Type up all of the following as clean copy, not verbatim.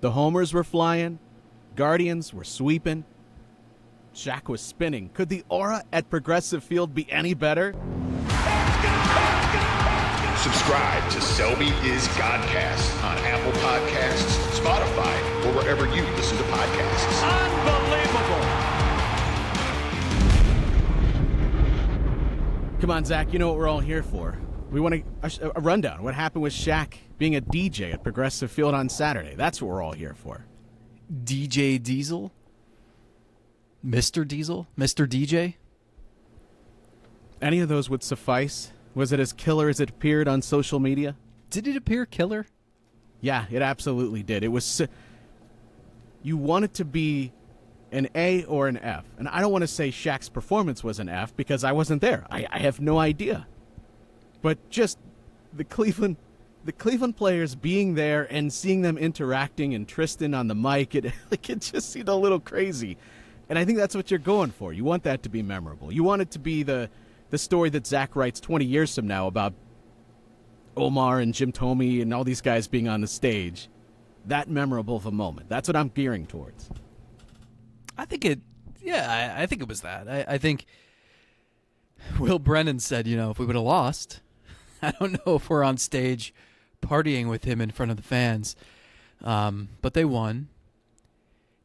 The homers were flying. Guardians were sweeping. Shaq was spinning. Could the aura at Progressive Field be any better? Subscribe to Selby is Godcast on Apple Podcasts, Spotify, or wherever you listen to podcasts. Unbelievable. Come on, Zach, you know what we're all here for. We want a rundown. What happened with Shaq being a DJ at Progressive Field on Saturday? That's what we're all here for. DJ Diesel? Mr. Diesel? Mr. DJ? Any of those would suffice. Was it as killer as it appeared on social media? Did it appear killer? Yeah, it absolutely did. It was... You want it to be an A or an F. And I don't want to say Shaq's performance was an F because I wasn't there. I have no idea. But just the Cleveland players being there and seeing them interacting and Triston on the mic, it just seemed a little crazy. And I think that's what you're going for. You want that to be memorable. You want it to be the story that Zach writes 20 years from now about Omar and Jim Thome and all these guys being on the stage. That memorable of a moment. That's what I'm gearing towards. I think it was that. I think Will Brennan said, if we would have lost, I don't know if we're on stage partying with him in front of the fans. But they won.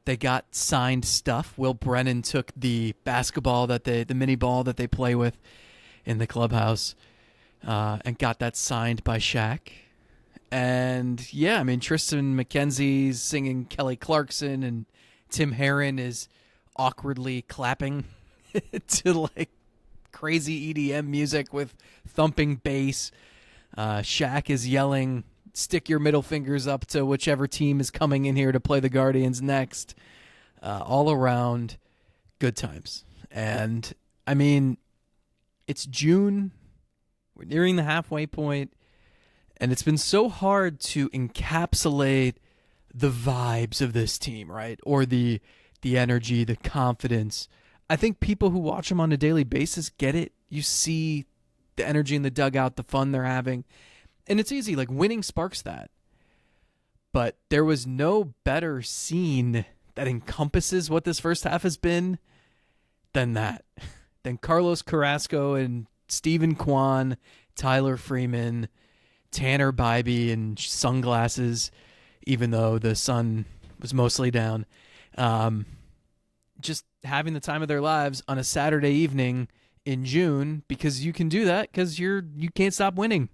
They got signed stuff. Will Brennan took the basketball the mini ball that they play with in the clubhouse, and got that signed by Shaq. And Triston McKenzie's singing Kelly Clarkson, and Tim Herron is awkwardly clapping to crazy EDM music with thumping bass. Shaq is yelling, "Stick your middle fingers up to whichever team is coming in here to play the Guardians next." All around, good times. And, it's June. We're nearing the halfway point. And it's been so hard to encapsulate the vibes of this team, right? Or the energy, the confidence. I think people who watch them on a daily basis get it. You see the energy in the dugout, the fun they're having. And it's easy, winning sparks that. But there was no better scene that encompasses what this first half has been than that. Than Carlos Carrasco and Steven Kwan, Tyler Freeman, Tanner Bybee in sunglasses, even though the sun was mostly down. Just having the time of their lives on a Saturday evening in June, because you can do that because you can't stop winning.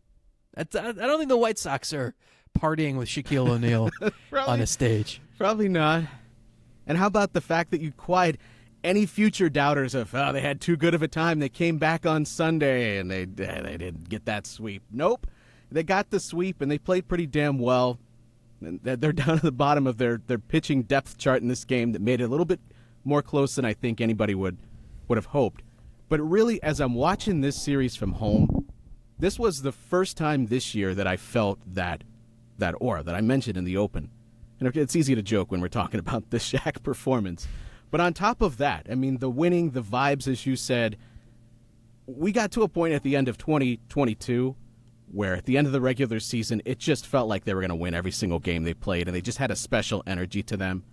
I don't think the White Sox are partying with Shaquille O'Neal on a stage. Probably not. And how about the fact that you quiet any future doubters of, they had too good of a time. They came back on Sunday and they didn't get that sweep. Nope. They got the sweep and they played pretty damn well. And they're down at the bottom of their pitching depth chart in this game that made it a little bit more close than I think anybody would have hoped. But really, as I'm watching this series from home, this was the first time this year that I felt that aura that I mentioned in the open. And it's easy to joke when we're talking about the Shaq performance. But on top of that, the winning, the vibes, as you said, we got to a point at the end of 2022 where at the end of the regular season, it just felt like they were going to win every single game they played, and they just had a special energy to them.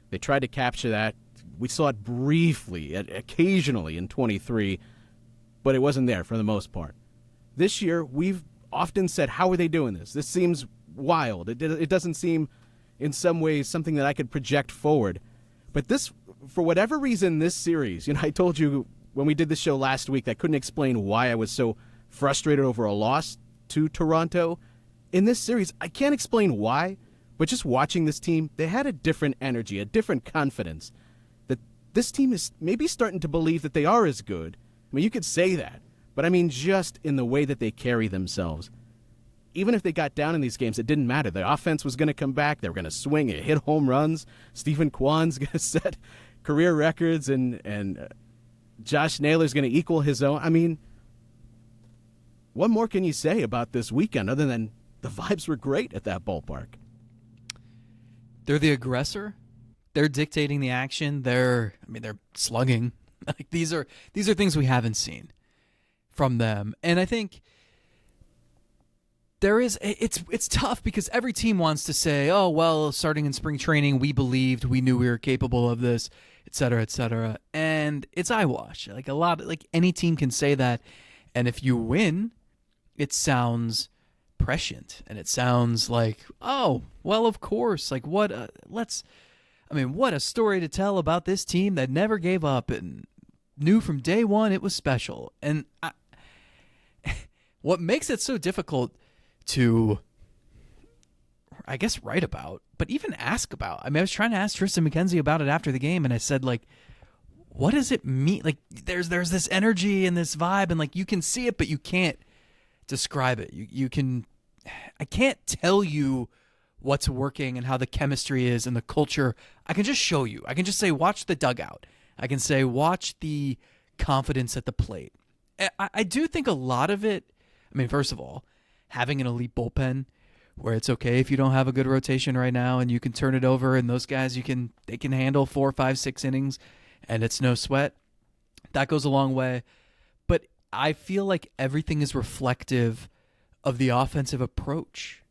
They tried to capture that. We saw it briefly, occasionally in 23, but it wasn't there for the most part. This year, we've often said, how are they doing this? This seems wild. It doesn't seem, in some ways, something that I could project forward. But this, for whatever reason, this series, I told you when we did the show last week, I couldn't explain why I was so frustrated over a loss to Toronto. In this series, I can't explain why, but just watching this team, they had a different energy, a different confidence. That this team is maybe starting to believe that they are as good. You could say that, but just in the way that they carry themselves. Even if they got down in these games, it didn't matter. The offense was going to come back. They were going to swing and hit home runs. Steven Kwan's going to set career records, and Josh Naylor's going to equal his own. What more can you say about this weekend other than the vibes were great at that ballpark? They're the aggressor. They're dictating the action. They're slugging. These are things we haven't seen from them. And I think there is it's tough because every team wants to say, oh well, starting in spring training, we believed, we knew we were capable of this, et cetera, and it's eyewash. Like any team can say that, and if you win, it sounds prescient and it sounds like, oh well, of course, like what a story to tell about this team that never gave up and knew from day one it was special. And what makes it so difficult to, I guess, write about, but even ask about. I mean, I was trying to ask Triston McKenzie about it after the game, and I said, like, what does it mean? Like, there's this energy and this vibe, and like you can see it, but you can't describe it. I can't tell you what's working and how the chemistry is and the culture. I can just show you. I can just say, watch the dugout. I can say, watch the confidence at the plate. I do think a lot of it, I mean, first of all, having an elite bullpen where it's okay if you don't have a good rotation right now and you can turn it over and those guys, they can handle 4, 5, 6 innings and it's no sweat. That goes a long way. But I feel like everything is reflective of the offensive approach,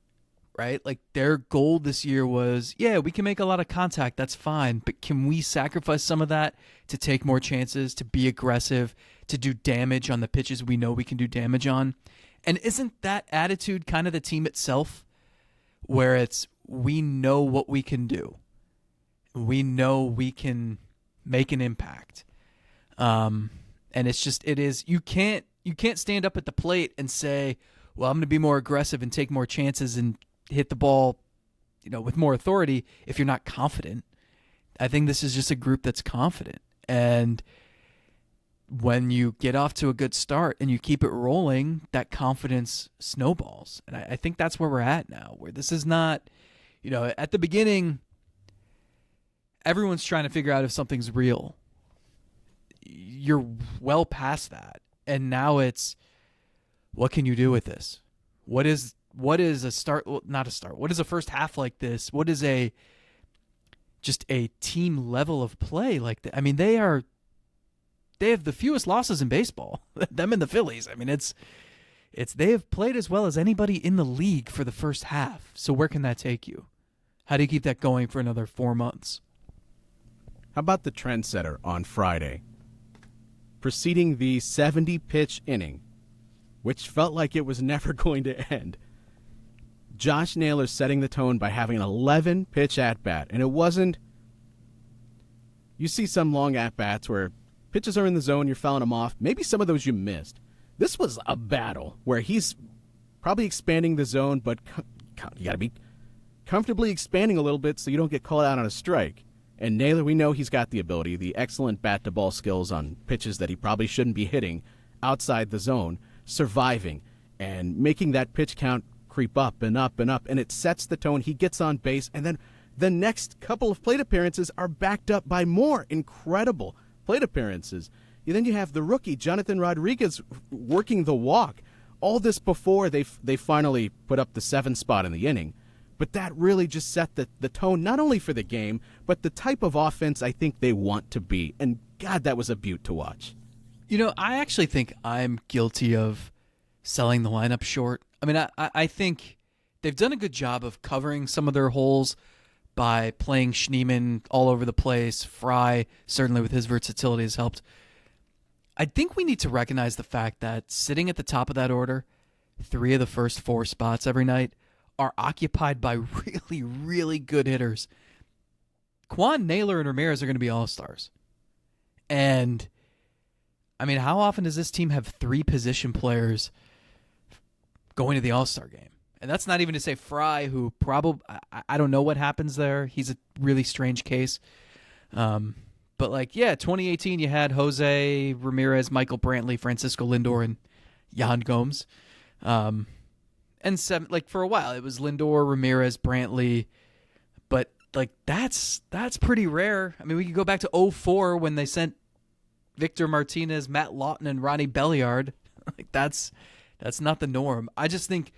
right? Like their goal this year was, yeah, we can make a lot of contact. That's fine. But can we sacrifice some of that to take more chances, to be aggressive, to do damage on the pitches we know we can do damage on? And isn't that attitude kind of the team itself, where it's, we know what we can do. We know we can make an impact. And you can't stand up at the plate and say, well, I'm going to be more aggressive and take more chances and hit the ball, with more authority if you're not confident. I think this is just a group that's confident. And when you get off to a good start and you keep it rolling, that confidence snowballs. And I think that's where we're at now, where this is not, at the beginning, everyone's trying to figure out if something's real. You're well past that. And now it's, what can you do with this? What is a start? Well, not a start. What is a first half like this? What is just a team level of play like that? I mean, they have the fewest losses in baseball. Them and the Phillies. I mean, they have played as well as anybody in the league for the first half. So where can that take you? How do you keep that going for another 4 months? How about the trendsetter on Friday? Preceding the 70-pitch inning, which felt like it was never going to end. Josh Naylor setting the tone by having an 11-pitch at-bat. And it wasn't... You see some long at-bats where pitches are in the zone, you're fouling them off. Maybe some of those you missed. This was a battle where he's probably expanding the zone, but you got to be comfortably expanding a little bit so you don't get called out on a strike. And Naylor, we know he's got the ability, the excellent bat-to-ball skills on pitches that he probably shouldn't be hitting outside the zone, surviving and making that pitch count creep up and up and up, and it sets the tone. He gets on base, and then the next couple of plate appearances are backed up by more incredible plate appearances. And then you have the rookie, Jonathan Rodriguez, working the walk. All this before they finally put up the 7 spot in the inning. But that really just set the tone, not only for the game, but the type of offense I think they want to be. And, God, that was a beaut to watch. I actually think I'm guilty of selling the lineup short. I mean, I think they've done a good job of covering some of their holes by playing Schneemann all over the place. Fry, certainly with his versatility, has helped. I think we need to recognize the fact that sitting at the top of that order, 3 of the first 4 spots every night are occupied by really, really good hitters. Kwan, Naylor, and Ramirez are going to be all-stars. And, I mean, how often does this team have 3 position players going to the All-Star game? And that's not even to say Fry, who probably, I don't know what happens there. He's a really strange case. But 2018, you had Jose Ramirez, Michael Brantley, Francisco Lindor, and Yan Gomes. And for a while, it was Lindor, Ramirez, Brantley. But, that's pretty rare. I mean, we could go back to 2004 when they sent Victor Martinez, Matt Lawton, and Ronnie Belliard. That's not the norm. I just think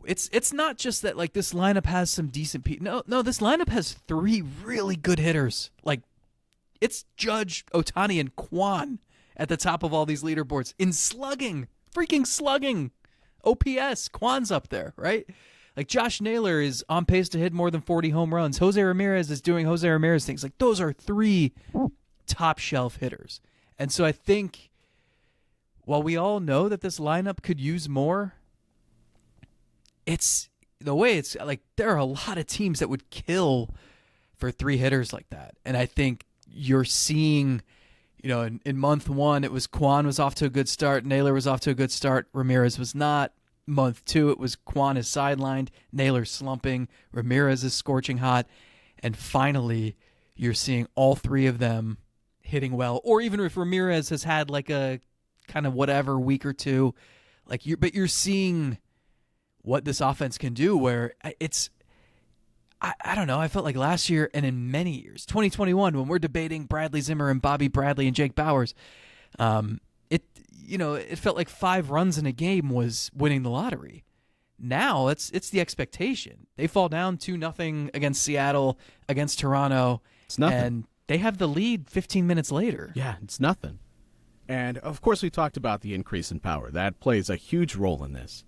it's not just that this lineup has some decent people. No, this lineup has 3 really good hitters. It's Judge, Ohtani, and Kwan at the top of all these leaderboards in slugging, freaking slugging. OPS, Kwan's up there, right? Like Josh Naylor is on pace to hit more than 40 home runs. Jose Ramirez is doing Jose Ramirez things. Like those are 3 top shelf hitters. And so I think while we all know that this lineup could use more, it's the way it's like there are a lot of teams that would kill for 3 hitters like that. And I think you're seeing, in month 1, it was Kwan was off to a good start. Naylor was off to a good start. Ramirez was not. Month 2, it was Kwan is sidelined. Naylor slumping. Ramirez is scorching hot. And finally, you're seeing all 3 of them hitting well. Or even if Ramirez has had like a kind of whatever week or two, but you're seeing what this offense can do where it's, I don't know, I felt like last year and in many years, 2021, when we're debating Bradley Zimmer and Bobby Bradley and Jake Bauers, it felt like 5 runs in a game was winning the lottery. Now it's the expectation. They fall down 2-0 against Seattle, against Toronto. It's nothing. And they have the lead 15 minutes later. Yeah, it's nothing. And, of course, we talked about the increase in power. That plays a huge role in this.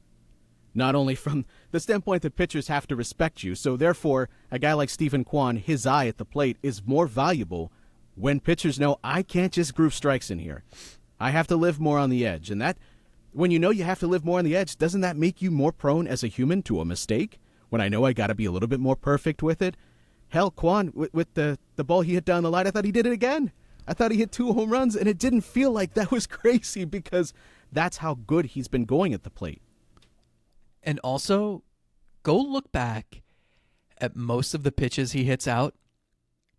Not only from the standpoint that pitchers have to respect you, so therefore a guy like Steven Kwan, his eye at the plate is more valuable when pitchers know I can't just groove strikes in here. I have to live more on the edge. And that, when you know you have to live more on the edge, doesn't that make you more prone as a human to a mistake? When I know I got to be a little bit more perfect with it? Hell, Kwan, with the ball he hit down the line, I thought he did it again. I thought he hit 2 home runs, and it didn't feel like that was crazy because that's how good he's been going at the plate. And also, go look back at most of the pitches he hits out.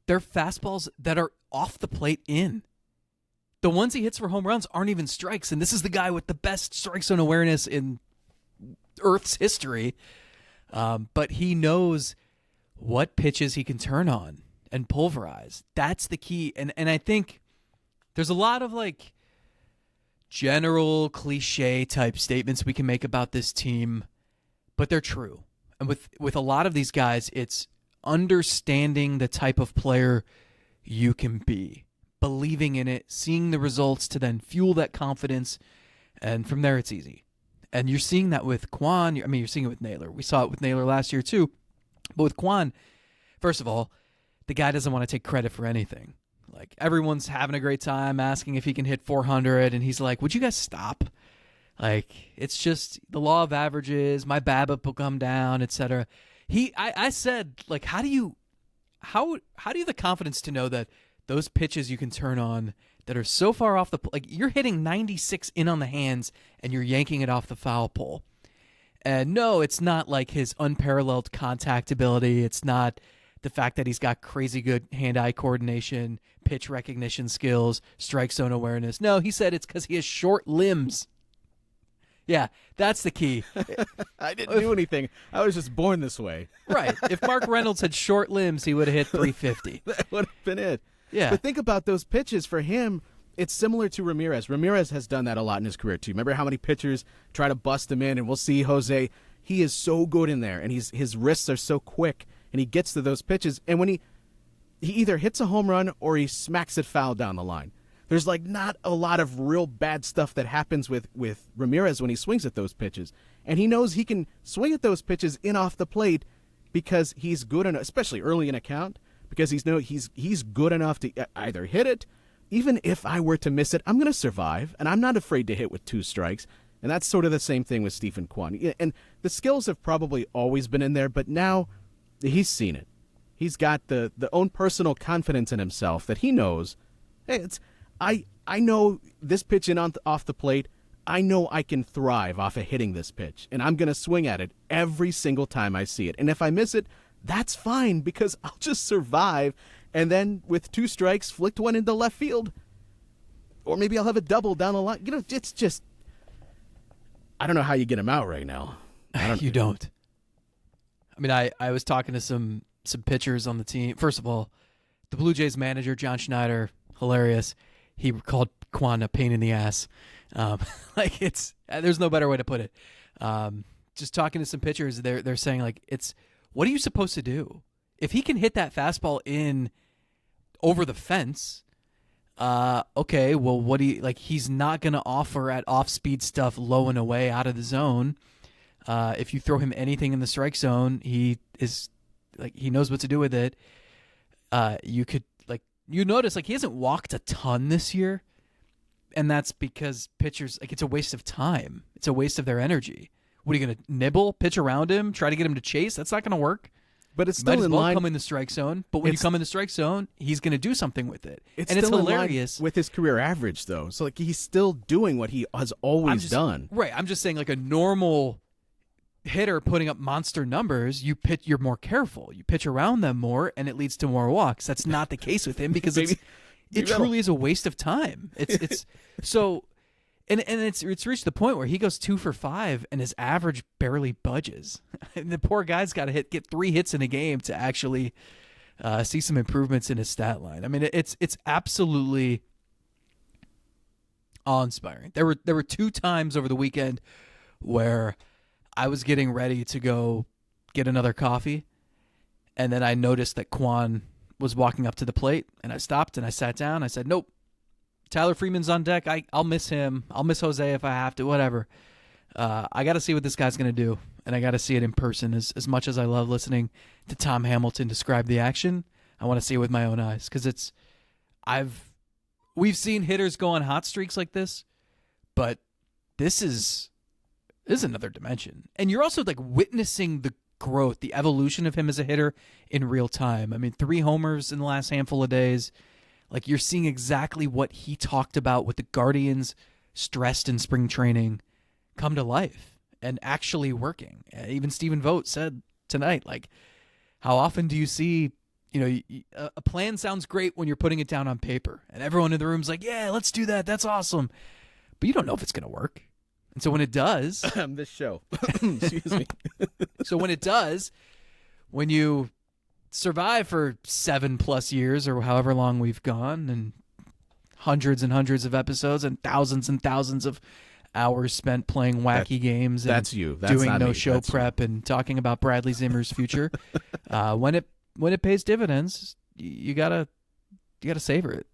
They're fastballs that are off the plate in. The ones he hits for home runs aren't even strikes, and this is the guy with the best strike zone awareness in Earth's history. But he knows what pitches he can turn on and pulverize. That's the key. And I think there's a lot of general cliche type statements we can make about this team, but they're true. And with a lot of these guys, it's understanding the type of player you can be, believing in it, seeing the results to then fuel that confidence, and from there it's easy. And you're seeing that with Kwan. You're seeing it with Naylor. We saw it with Naylor last year too. But with Kwan, first of all, the guy doesn't want to take credit for anything. Like, everyone's having a great time asking if he can hit 400, and he's like, would you guys stop? Like, it's just the law of averages. My BABIP will come down, etc. I said, like, how do you have the confidence to know that those pitches you can turn on that are so far off like, you're hitting 96 in on the hands and you're yanking it off the foul pole. And no, it's not like his unparalleled contact ability. It's not the fact that he's got crazy good hand-eye coordination, pitch recognition skills, strike zone awareness. No, he said it's because he has short limbs. Yeah, that's the key. I didn't do anything. I was just born this way. Right. If Mark Reynolds had short limbs, he would have hit 350. That would have been it. Yeah. But think about those pitches for him. It's similar to Ramirez. Ramirez has done that a lot in his career, too. Remember how many pitchers try to bust him in, and we'll see Jose. He is so good in there, and his wrists are so quick, and he gets to those pitches. And when he either hits a home run or he smacks it foul down the line. There's not a lot of real bad stuff that happens with Ramirez when he swings at those pitches. And he knows he can swing at those pitches in off the plate because he's good enough, especially early in a count, because he's good enough to either hit it. Even if I were to miss it, I'm going to survive, and I'm not afraid to hit with 2 strikes. And that's sort of the same thing with Steven Kwan. And the skills have probably always been in there, but now he's seen it. He's got the own personal confidence in himself that he knows, hey, I know this pitch off the plate, I know I can thrive off of hitting this pitch, and I'm going to swing at it every single time I see it. And if I miss it, that's fine, because I'll just survive, and then with 2 strikes, flicked one into left field. Or maybe I'll have a double down the line. It's just, I don't know how you get him out right now. You don't. I mean, I was talking to some pitchers on the team. First of all, the Blue Jays manager, John Schneider, hilarious. He called Kwan a pain in the ass. There's no better way to put it. Just talking to some pitchers, they're saying, what are you supposed to do? If he can hit that fastball in over the fence, Okay, well, what do you like? He's not going to offer at off-speed stuff low and away out of the zone. If you throw him anything in the strike zone, he knows what to do with it. You notice he hasn't walked a ton this year, and that's because pitchers it's a waste of time. It's a waste of their energy. What are you going to nibble, pitch around him, try to get him to chase? That's not going to work. But it's You still might as in well line. come in the strike zone. But when you come in the strike zone, he's going to do something with it. It's and still it's in line hilarious with his career average, though. So he's still doing what he has always done. Right. I'm just saying, a normal hitter putting up monster numbers, you're more careful. You pitch around them more, and it leads to more walks. That's not the case with him because it truly is a waste of time. It's so. And it's reached the point where he goes 2 for 5 and his average barely budges. And the poor guy's got to get 3 hits in a game to actually see some improvements in his stat line. I mean, it's absolutely awe-inspiring. There were 2 times over the weekend where I was getting ready to go get another coffee, and then I noticed that Kwan was walking up to the plate, and I stopped and I sat down. I said, "Nope. Tyler Freeman's on deck. I'll miss him. I'll miss Jose if I have to, whatever. I got to see what this guy's going to do, and I got to see it in person. As much as I love listening to Tom Hamilton describe the action, I want to see it with my own eyes because we've seen hitters go on hot streaks like this, but this is another dimension. And you're also witnessing the growth, the evolution of him as a hitter in real time. I mean, 3 homers in the last handful of days. You're seeing exactly what he talked about with the Guardians stressed in spring training come to life and actually working. Even Stephen Vogt said tonight, how often do you see, a plan sounds great when you're putting it down on paper and everyone in the room's like, yeah, let's do that. That's awesome. But you don't know if it's going to work. And so when it does, this show, excuse me. So when it does, when you survive for 7+ years or however long we've gone and hundreds and hundreds of episodes and thousands of hours spent playing wacky games and that's doing not no me. show That's prep and talking about Bradley Zimmer's future. When it pays dividends, you gotta savor it.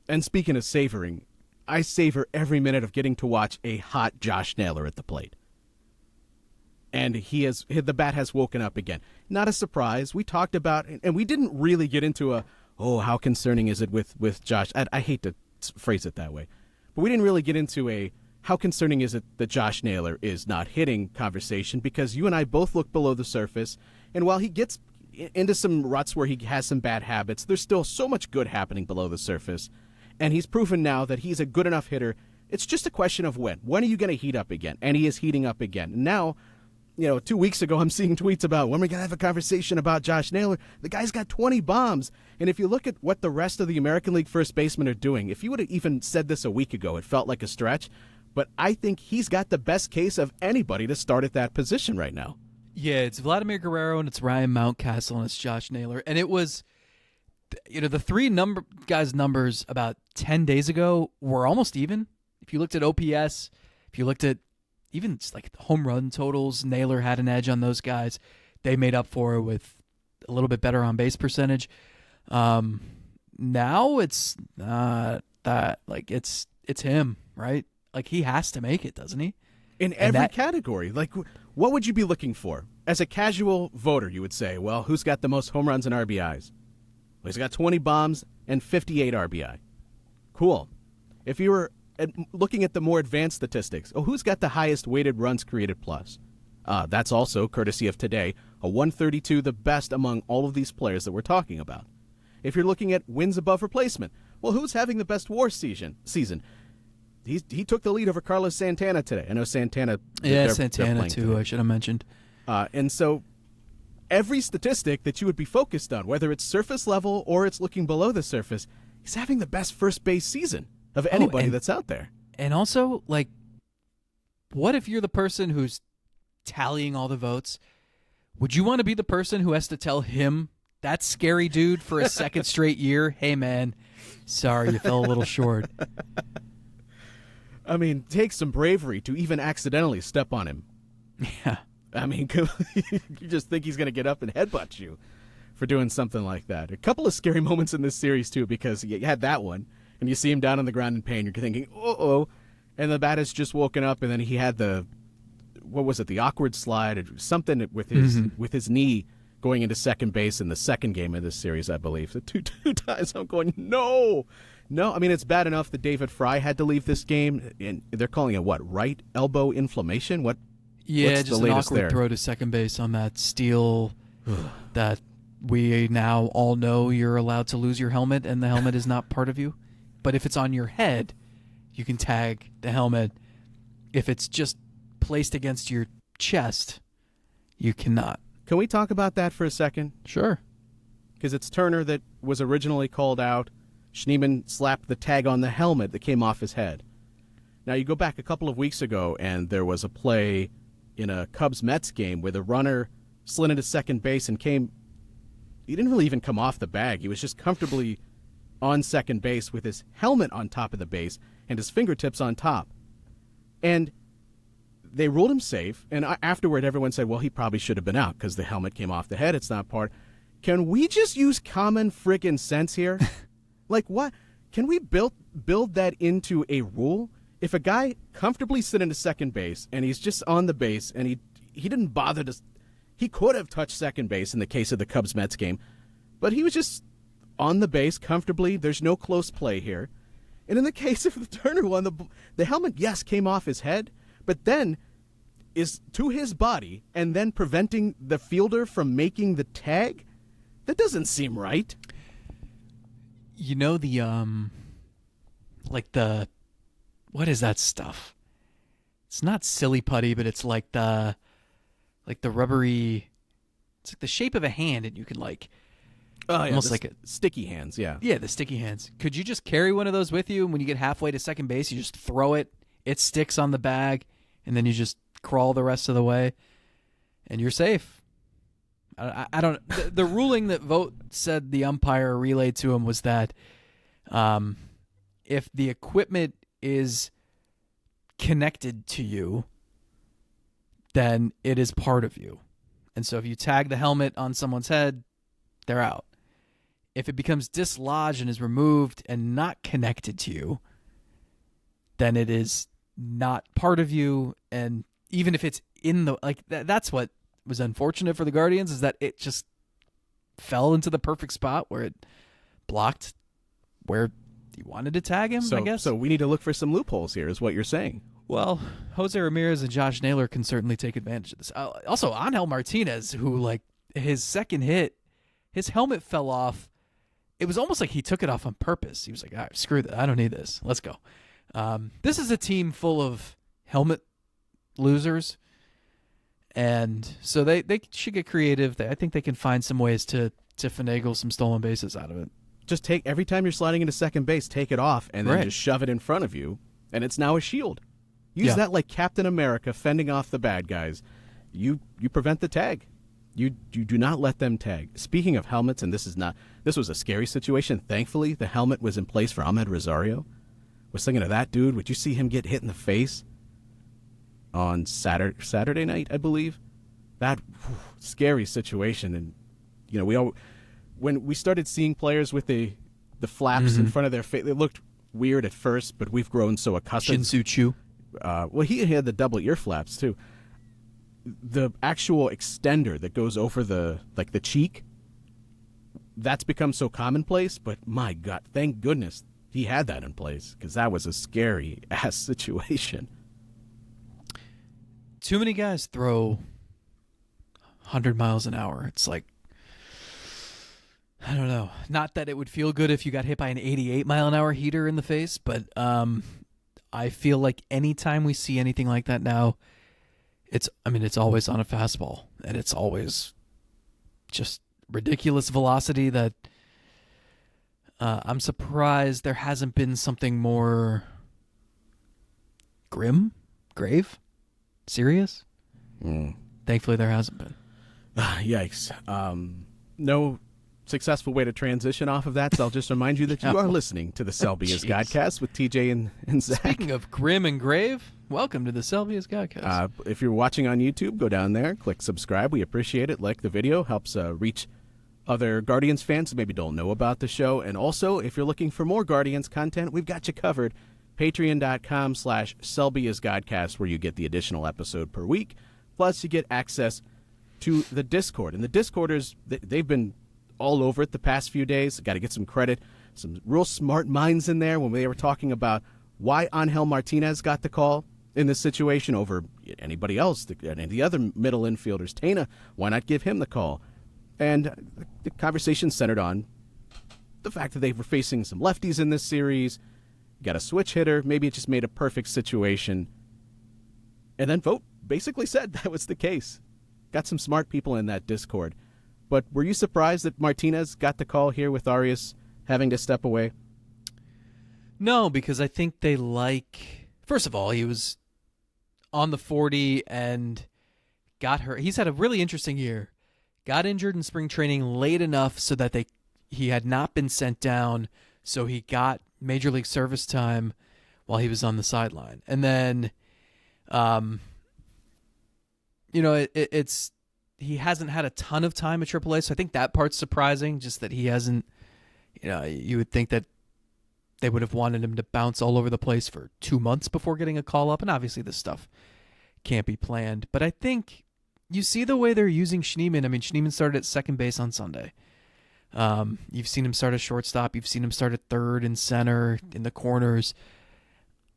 And speaking of savoring, I savor every minute of getting to watch a hot Josh Naylor at the plate. And the bat has woken up again. Not a surprise. We talked about, and we didn't really get into how concerning is it with Josh. I hate to phrase it that way. But we didn't really get into how concerning is it that Josh Naylor is not hitting conversation because you and I both look below the surface. And while he gets into some ruts where he has some bad habits, there's still so much good happening below the surface. And he's proven now that he's a good enough hitter. It's just a question of when. When are you going to heat up again? And he is heating up again. Now, 2 weeks ago, I'm seeing tweets about when we're going to have a conversation about Josh Naylor. The guy's got 20 bombs. And if you look at what the rest of the American League first basemen are doing, if you would have even said this a week ago, it felt like a stretch. But I think he's got the best case of anybody to start at that position right now. Yeah, it's Vladimir Guerrero and it's Ryan Mountcastle and it's Josh Naylor. And it was, the 3 guys' numbers about 10 days ago were almost even. If you looked at OPS, if you looked at even home run totals, Naylor had an edge on those guys. They made up for it with a little bit better on base percentage. Now it's not that. It's him, right? He has to make it, doesn't he? In every category. What would you be looking for? As a casual voter, you would say, well, who's got the most home runs and RBIs? Well, he's got 20 bombs and 58 RBI. Cool. If you were looking at the more advanced statistics, who's got the highest weighted runs created plus? That's also, courtesy of today, a 132, the best among all of these players that we're talking about. If you're looking at wins above replacement, well, who's having the best WAR season? He took the lead over Carlos Santana today. I know Santana. Santana too. Today. I should have mentioned. And so every statistic that you would be focused on, whether it's surface level or it's looking below the surface, he's having the best first base season of anybody that's out there. And also, what if you're the person who's tallying all the votes? Would you want to be the person who has to tell him, that scary dude, for a second straight year, hey, man, sorry, you fell a little short? I mean, take some bravery to even accidentally step on him. Yeah. I mean, you just think he's going to get up and headbutt you. for doing something like that. A couple of scary moments in this series, too, because you had that one, and you see him down on the ground in pain. You're thinking, uh-oh, and the bat has just woken up, and then he had the awkward slide, something with his knee going into second base in the second game of this series, I believe. The two times I'm going, no. I mean, it's bad enough that David Fry had to leave this game, and they're calling it what, right elbow inflammation? What's just the an latest awkward there? throw to second base on that steal that we now all know you're allowed to lose your helmet, and the helmet is not part of you. But if it's on your head, you can tag the helmet. If it's just placed against your chest, you cannot. Can we talk about that for a second? Sure. Because it's Turner that was originally called out. Schneemann slapped the tag on the helmet that came off his head. Now, you go back a couple of weeks ago, and there was a play in a Cubs-Mets game where the runner slid into second base and he didn't really even come off the bag. He was just comfortably on second base with his helmet on top of the base and his fingertips on top. And they ruled him safe, and afterward everyone said, well, he probably should have been out because the helmet came off the head. It's not part. Can we just use common friggin' sense here? Like, what? Can we build that into a rule? If a guy comfortably sit into second base and he's just on the base and he didn't bother to... He could have touched second base in the case of the Cubs-Mets game, but he was just on the base comfortably. There's no close play here. And in the case of the Turner one, the helmet, yes, came off his head, but then is to his body and then preventing the fielder from making the tag? That doesn't seem right. You know what is that stuff? It's not silly putty, but it's like the rubbery, it's like the shape of a hand, and you can almost like sticky hands, yeah. Yeah, the sticky hands. Could you just carry one of those with you, and when you get halfway to second base, you just throw it, it sticks on the bag, and then you just crawl the rest of the way, and you're safe. I don't. The ruling that Vogt said the umpire relayed to him was that if the equipment is connected to you, then it is part of you. And so if you tag the helmet on someone's head, they're out. If it becomes dislodged and is removed and not connected to you, then it is not part of you. And even if it's in the, that's what was unfortunate for the Guardians, is that it just fell into the perfect spot where it blocked where you wanted to tag him, I guess. So we need to look for some loopholes here, is what you're saying. Well, Jose Ramirez and Josh Naylor can certainly take advantage of this. Also, Angel Martinez, who, his second hit, his helmet fell off. It was almost like he took it off on purpose. He was like, all right, screw that. I don't need this. Let's go. This is a team full of helmet losers. And so they should get creative. I think they can find some ways to finagle some stolen bases out of it. Just every time you're sliding into second base, take it off and then just shove it in front of you, and it's now a shield. Use that like Captain America fending off the bad guys. You prevent the tag. You do not let them tag. Speaking of helmets, and this was a scary situation. Thankfully, the helmet was in place for Ahmed Rosario. Was thinking of that dude. Would you see him get hit in the face on Saturday night, I believe? That scary situation. And when we started seeing players with the flaps in front of their face, it looked weird at first, but we've grown so accustomed. Shin-Soo Choo. Well, he had the double ear flaps too. The actual extender that goes over the cheek, that's become so commonplace. But my God, thank goodness he had that in place, because that was a scary ass situation. Too many guys throw 100 miles an hour. It's like, I don't know. Not that it would feel good if you got hit by an 88 mile an hour heater in the face, but I feel like anytime we see anything like that now, it's always on a fastball, and it's always just ridiculous velocity that I'm surprised there hasn't been something more grave, serious. Thankfully, there hasn't been. Yikes. No successful way to transition off of that, so I'll just remind you that you are listening to the Selby is Godcast with TJ and Zach. Speaking of grim and grave, welcome to the Selby is Godcast. If you're watching on YouTube, go down there, click subscribe. We appreciate it. Like the video, helps reach other Guardians fans who maybe don't know about the show. And also, if you're looking for more Guardians content, we've got you covered. Patreon.com/SelbyIsGodcast, where you get the additional episode per week. Plus, you get access to the Discord. And the Discorders, they've been all over it the past few days. Got to get some credit. Some real smart minds in there when they were talking about why Angel Martinez got the call in this situation over anybody else, any of the other middle infielders. Tena, why not give him the call? And the conversation centered on the fact that they were facing some lefties in this series, got a switch hitter, maybe it just made a perfect situation. And then Vogt basically said that was the case. Got some smart people in that Discord. But were you surprised that Martinez got the call here with Arias having to step away? No, because I think they first of all, he was on the 40 and got hurt. He's had a really interesting year. Got injured in spring training late enough so that he had not been sent down, so he got Major League service time while he was on the sideline. And then, he hasn't had a ton of time at AAA, so I think that part's surprising, just that he hasn't, you would think that they would have wanted him to bounce all over the place for 2 months before getting a call up, and obviously this stuff can't be planned. But I think you see the way they're using Schneemann. I mean, Schneemann started at second base on Sunday. You've seen him start at shortstop. You've seen him start at third and center, in the corners.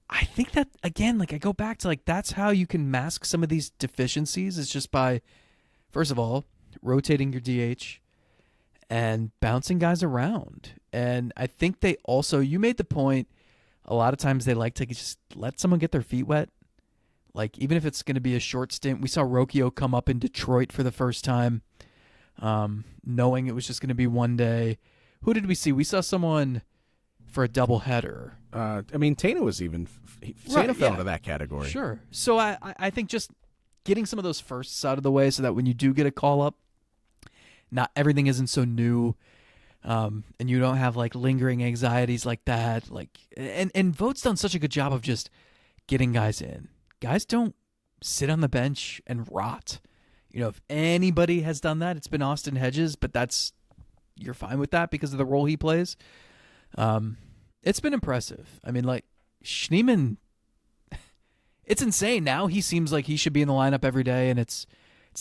I think that, again, I go back to, that's how you can mask some of these deficiencies, is just by, first of all, rotating your DH and bouncing guys around. And I think they also, you made the point, a lot of times they like to just let someone get their feet wet. Even if it's going to be a short stint. We saw Rocchio come up in Detroit for the first time, knowing it was just going to be one day. Who did we see? We saw someone for a doubleheader. Tena was even, Tena fell into that category. Sure. So I think just getting some of those firsts out of the way so that when you do get a call up, not everything isn't so new, and you don't have lingering anxieties like that. And Vogt's done such a good job of just getting guys in. Guys don't sit on the bench and rot. If anybody has done that, it's been Austin Hedges, but you're fine with that because of the role he plays. It's been impressive. Schneemann, it's insane. Now he seems like he should be in the lineup every day, and it's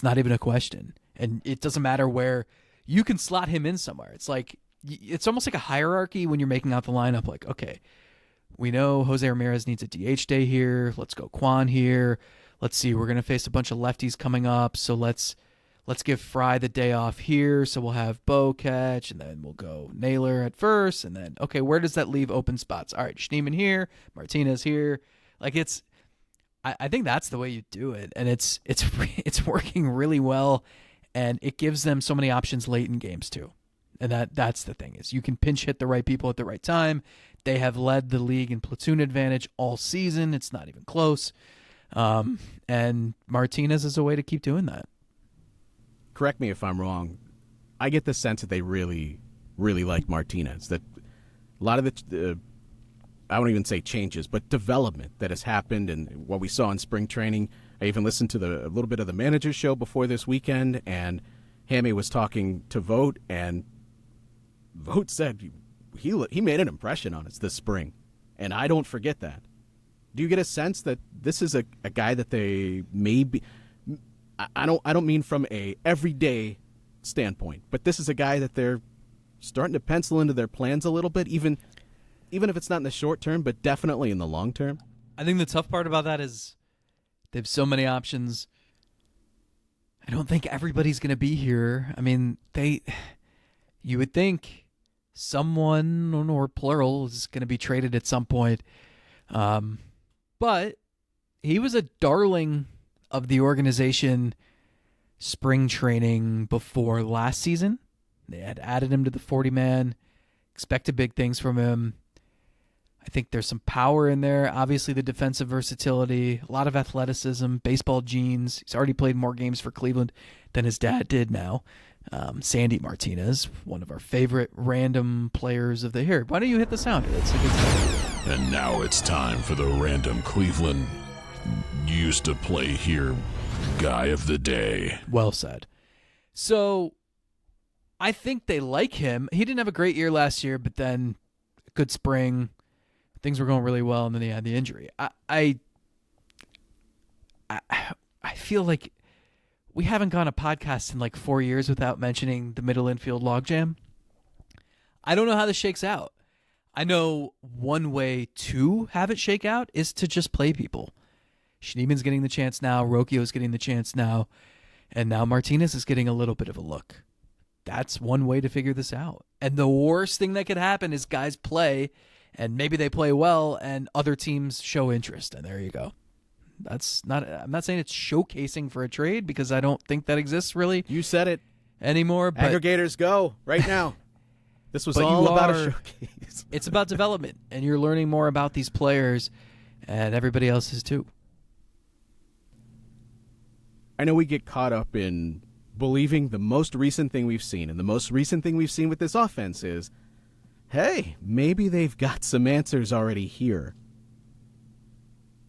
not even a question. And it doesn't matter where you can slot him in somewhere. It's almost like a hierarchy when you're making out the lineup. Okay, we know Jose Ramirez needs a DH day here. Let's go Kwan here. Let's see, we're going to face a bunch of lefties coming up, so let's give Fry the day off here, so we'll have Bo catch, and then we'll go Naylor at first, and then, okay, where does that leave open spots? All right, Schneemann here, Martinez here. I think that's the way you do it, and it's working really well, and it gives them so many options late in games too. And that's the thing, is you can pinch hit the right people at the right time. They have led the league in platoon advantage all season. It's not even close. And Martinez is a way to keep doing that. Correct me if I'm wrong. I get the sense that they really, really like Martinez. That a lot of the I won't even say changes, but development that has happened and what we saw in spring training. I even listened to a little bit of the manager's show before this weekend, and Hammy was talking to Vogt, and Vogt said he made an impression on us this spring, and I don't forget that. Do you get a sense that this is a guy that they may be? I don't mean from a everyday standpoint, but this is a guy that they're starting to pencil into their plans a little bit, even if it's not in the short term, but definitely in the long term. I think the tough part about that is they have so many options. I don't think everybody's going to be here. You would think someone, or plural, is going to be traded at some point. But he was a darling of the organization spring training before last season. They had added him to the 40-man, expected big things from him. I think there's some power in there. Obviously, the defensive versatility, a lot of athleticism, baseball genes. He's already played more games for Cleveland than his dad did now. Sandy Martinez, one of our favorite random players of the year. Why don't you hit the sound? It's a good sound. And now it's time for the random Cleveland used to play here guy of the day. Well said. So I think they like him. He didn't have a great year last year, but then good spring. Things were going really well, and then he had the injury. I feel like we haven't gone a podcast in like 4 years without mentioning the middle infield logjam. I don't know how this shakes out. I know one way to have it shake out is to just play people. Schneeman's getting the chance now. Rocchio's getting the chance now. And now Martinez is getting a little bit of a look. That's one way to figure this out. And the worst thing that could happen is guys play, and maybe they play well, and other teams show interest. And there you go. I'm not saying it's showcasing for a trade, because I don't think that exists really. You said it anymore. But aggregators go right now. This was all about a showcase. It's about development, and you're learning more about these players, and everybody else is too. I know we get caught up in believing the most recent thing we've seen, and the most recent thing we've seen with this offense is, hey, maybe they've got some answers already here.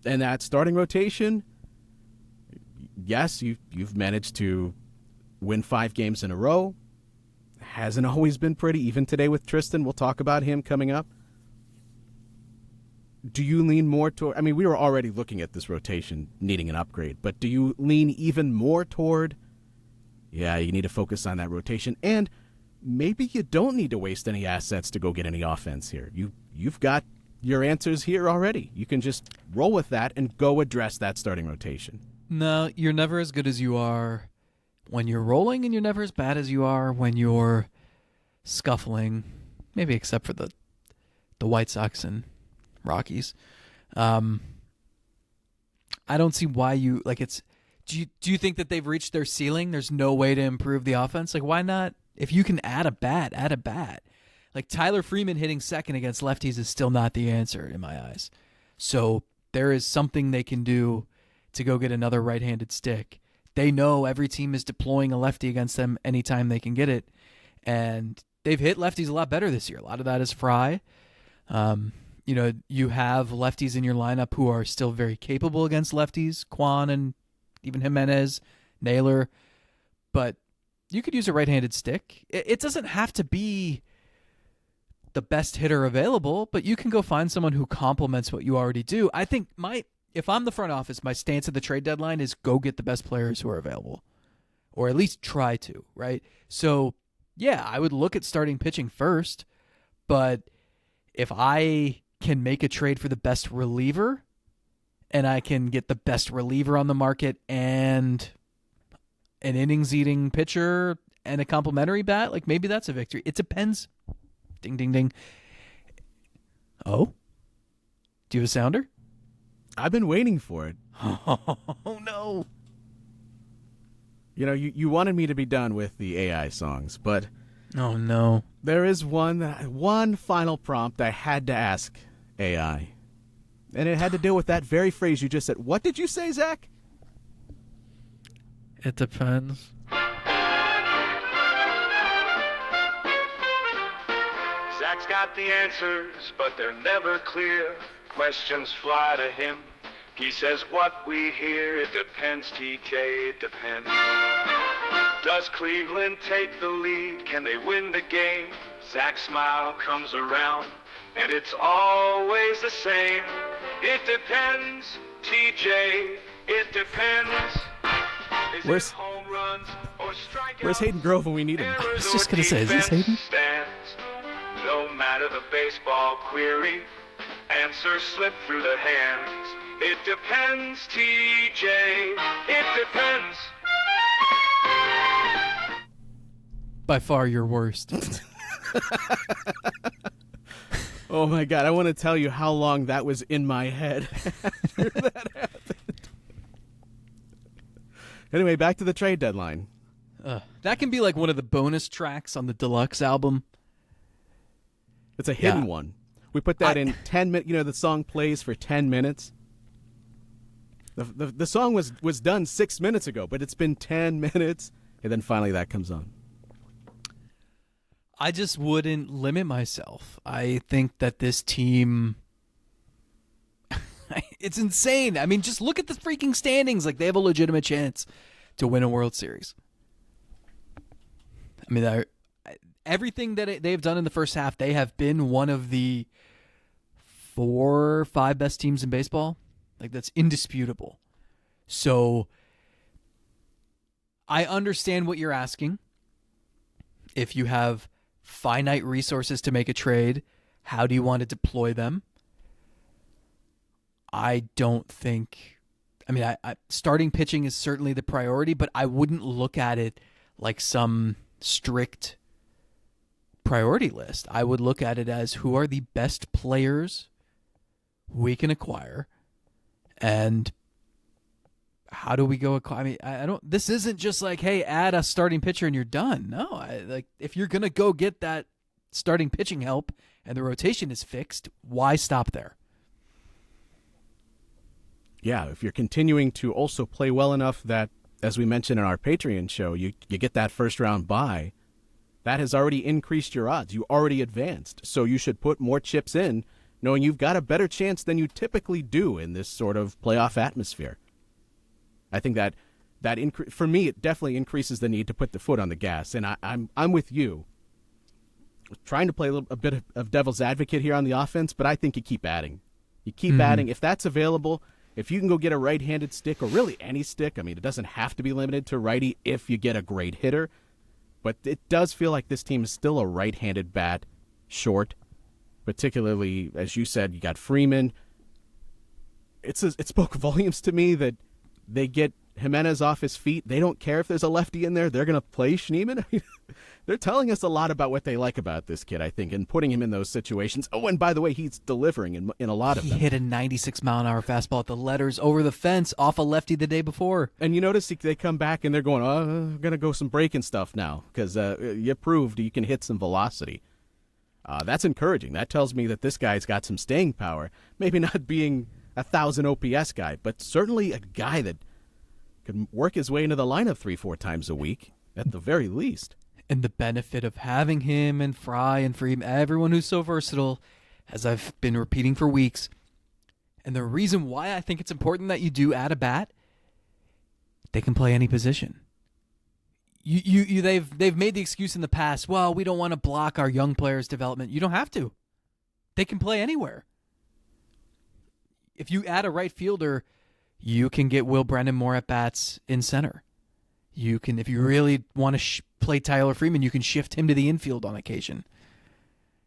And that starting rotation, yes, you've managed to win 5 games in a row. Hasn't always been pretty, even today with Triston. We'll talk about him coming up. Do you lean more toward, I mean, we were already looking at this rotation needing an upgrade, but do you lean even more toward, yeah, you need to focus on that rotation, and maybe you don't need to waste any assets to go get any offense here. You've got your answers here already. You can just roll with that and go address that starting rotation. No, you're never as good as you are when you're rolling, and you're never as bad as you are when you're scuffling, maybe except for the White Sox and Rockies. I don't see why you like it's. Do you think that they've reached their ceiling? There's no way to improve the offense. Like, why not? If you can add a bat, add a bat. Like Tyler Freeman hitting second against lefties is still not the answer in my eyes. So there is something they can do to go get another right-handed stick. They know every team is deploying a lefty against them anytime they can get it, and they've hit lefties a lot better this year. A lot of that is Fry. You have lefties in your lineup who are still very capable against lefties, Kwan and even Jimenez, Naylor. But you could use a right-handed stick. It doesn't have to be the best hitter available, but you can go find someone who complements what you already do. I think if I'm the front office, my stance at the trade deadline is go get the best players who are available, or at least try to, right? So, yeah, I would look at starting pitching first, but if I can make a trade for the best reliever, and I can get the best reliever on the market and an innings-eating pitcher and a complimentary bat, like maybe that's a victory. It depends. Ding, ding, ding. Oh? Do you have a sounder? I've been waiting for it. Oh, no. You know, you wanted me to be done with the AI songs, but oh, no. There is one final prompt I had to ask AI, and it had to deal with that very phrase you just said. What did you say, Zach? It depends. Zach's got the answers, but they're never clear. Questions fly to him. He says what we hear, it depends, TK, it depends. Does Cleveland take the lead? Can they win the game? Zach's smile comes around, and it's always the same. It depends, TJ, it depends. Where's Hayden Grove when we need him? I was just going to say, is this Hayden? No matter the baseball query, answers slip through the hands. It depends, TJ, it depends. By far your worst. Oh my God, I want to tell you how long that was in my head after that happened. Anyway, back to the trade deadline. That can be like one of the bonus tracks on the deluxe album. It's a hidden one. We put that in 10 minutes. You know, the song plays for 10 minutes. The song was done 6 minutes ago, but it's been 10 minutes, and then finally that comes on. I just wouldn't limit myself. I think that this team, it's insane. I mean, just look at the freaking standings. Like, they have a legitimate chance to win a World Series. I mean, everything that they've done in the first half, they have been one of the 4 or 5 best teams in baseball. Like, that's indisputable. So I understand what you're asking. If you have finite resources to make a trade, how do you want to deploy them? I don't think... I mean, I starting pitching is certainly the priority, but I wouldn't look at it like some strict priority list. I would look at it as who are the best players we can acquire, and how do we go? I mean, I don't. This isn't just like, hey, add a starting pitcher and you're done. No, if you're gonna go get that starting pitching help and the rotation is fixed, why stop there? Yeah, if you're continuing to also play well enough that, as we mentioned in our Patreon show, you get that first round bye, that has already increased your odds. You already advanced. So you should put more chips in, knowing you've got a better chance than you typically do in this sort of playoff atmosphere. I think that for me, it definitely increases the need to put the foot on the gas. And I'm with you. Trying to play a bit of devil's advocate here on the offense, but I think you keep adding. You keep adding. If that's available... If you can go get a right-handed stick, or really any stick, I mean, it doesn't have to be limited to righty if you get a great hitter, but it does feel like this team is still a right-handed bat short, particularly, as you said, you got Freeman. It spoke volumes to me that they get Jimenez off his feet. They don't care if there's a lefty in there. They're going to play Schneemann. I mean, they're telling us a lot about what they like about this kid, I think, and putting him in those situations. Oh, and by the way, he's delivering in a lot of them. He hit a 96-mile-an-hour fastball at the letters over the fence off a lefty the day before. And you notice they come back and they're going, oh, I'm going to go some breaking stuff now because you proved you can hit some velocity. That's encouraging. That tells me that this guy's got some staying power. Maybe not being a 1,000 OPS guy, but certainly a guy that could work his way into the lineup 3-4 times a week at the very least. And the benefit of having him and Fry and Freeman, everyone who's so versatile, as I've been repeating for weeks. And the reason why I think it's important that you do add a bat, they can play any position. They've made the excuse in the past, well, we don't want to block our young players' development. You don't have to. They can play anywhere. If you add a right fielder, you can get Will Brennan more at bats in center. You can, if you really want to play Tyler Freeman, you can shift him to the infield on occasion.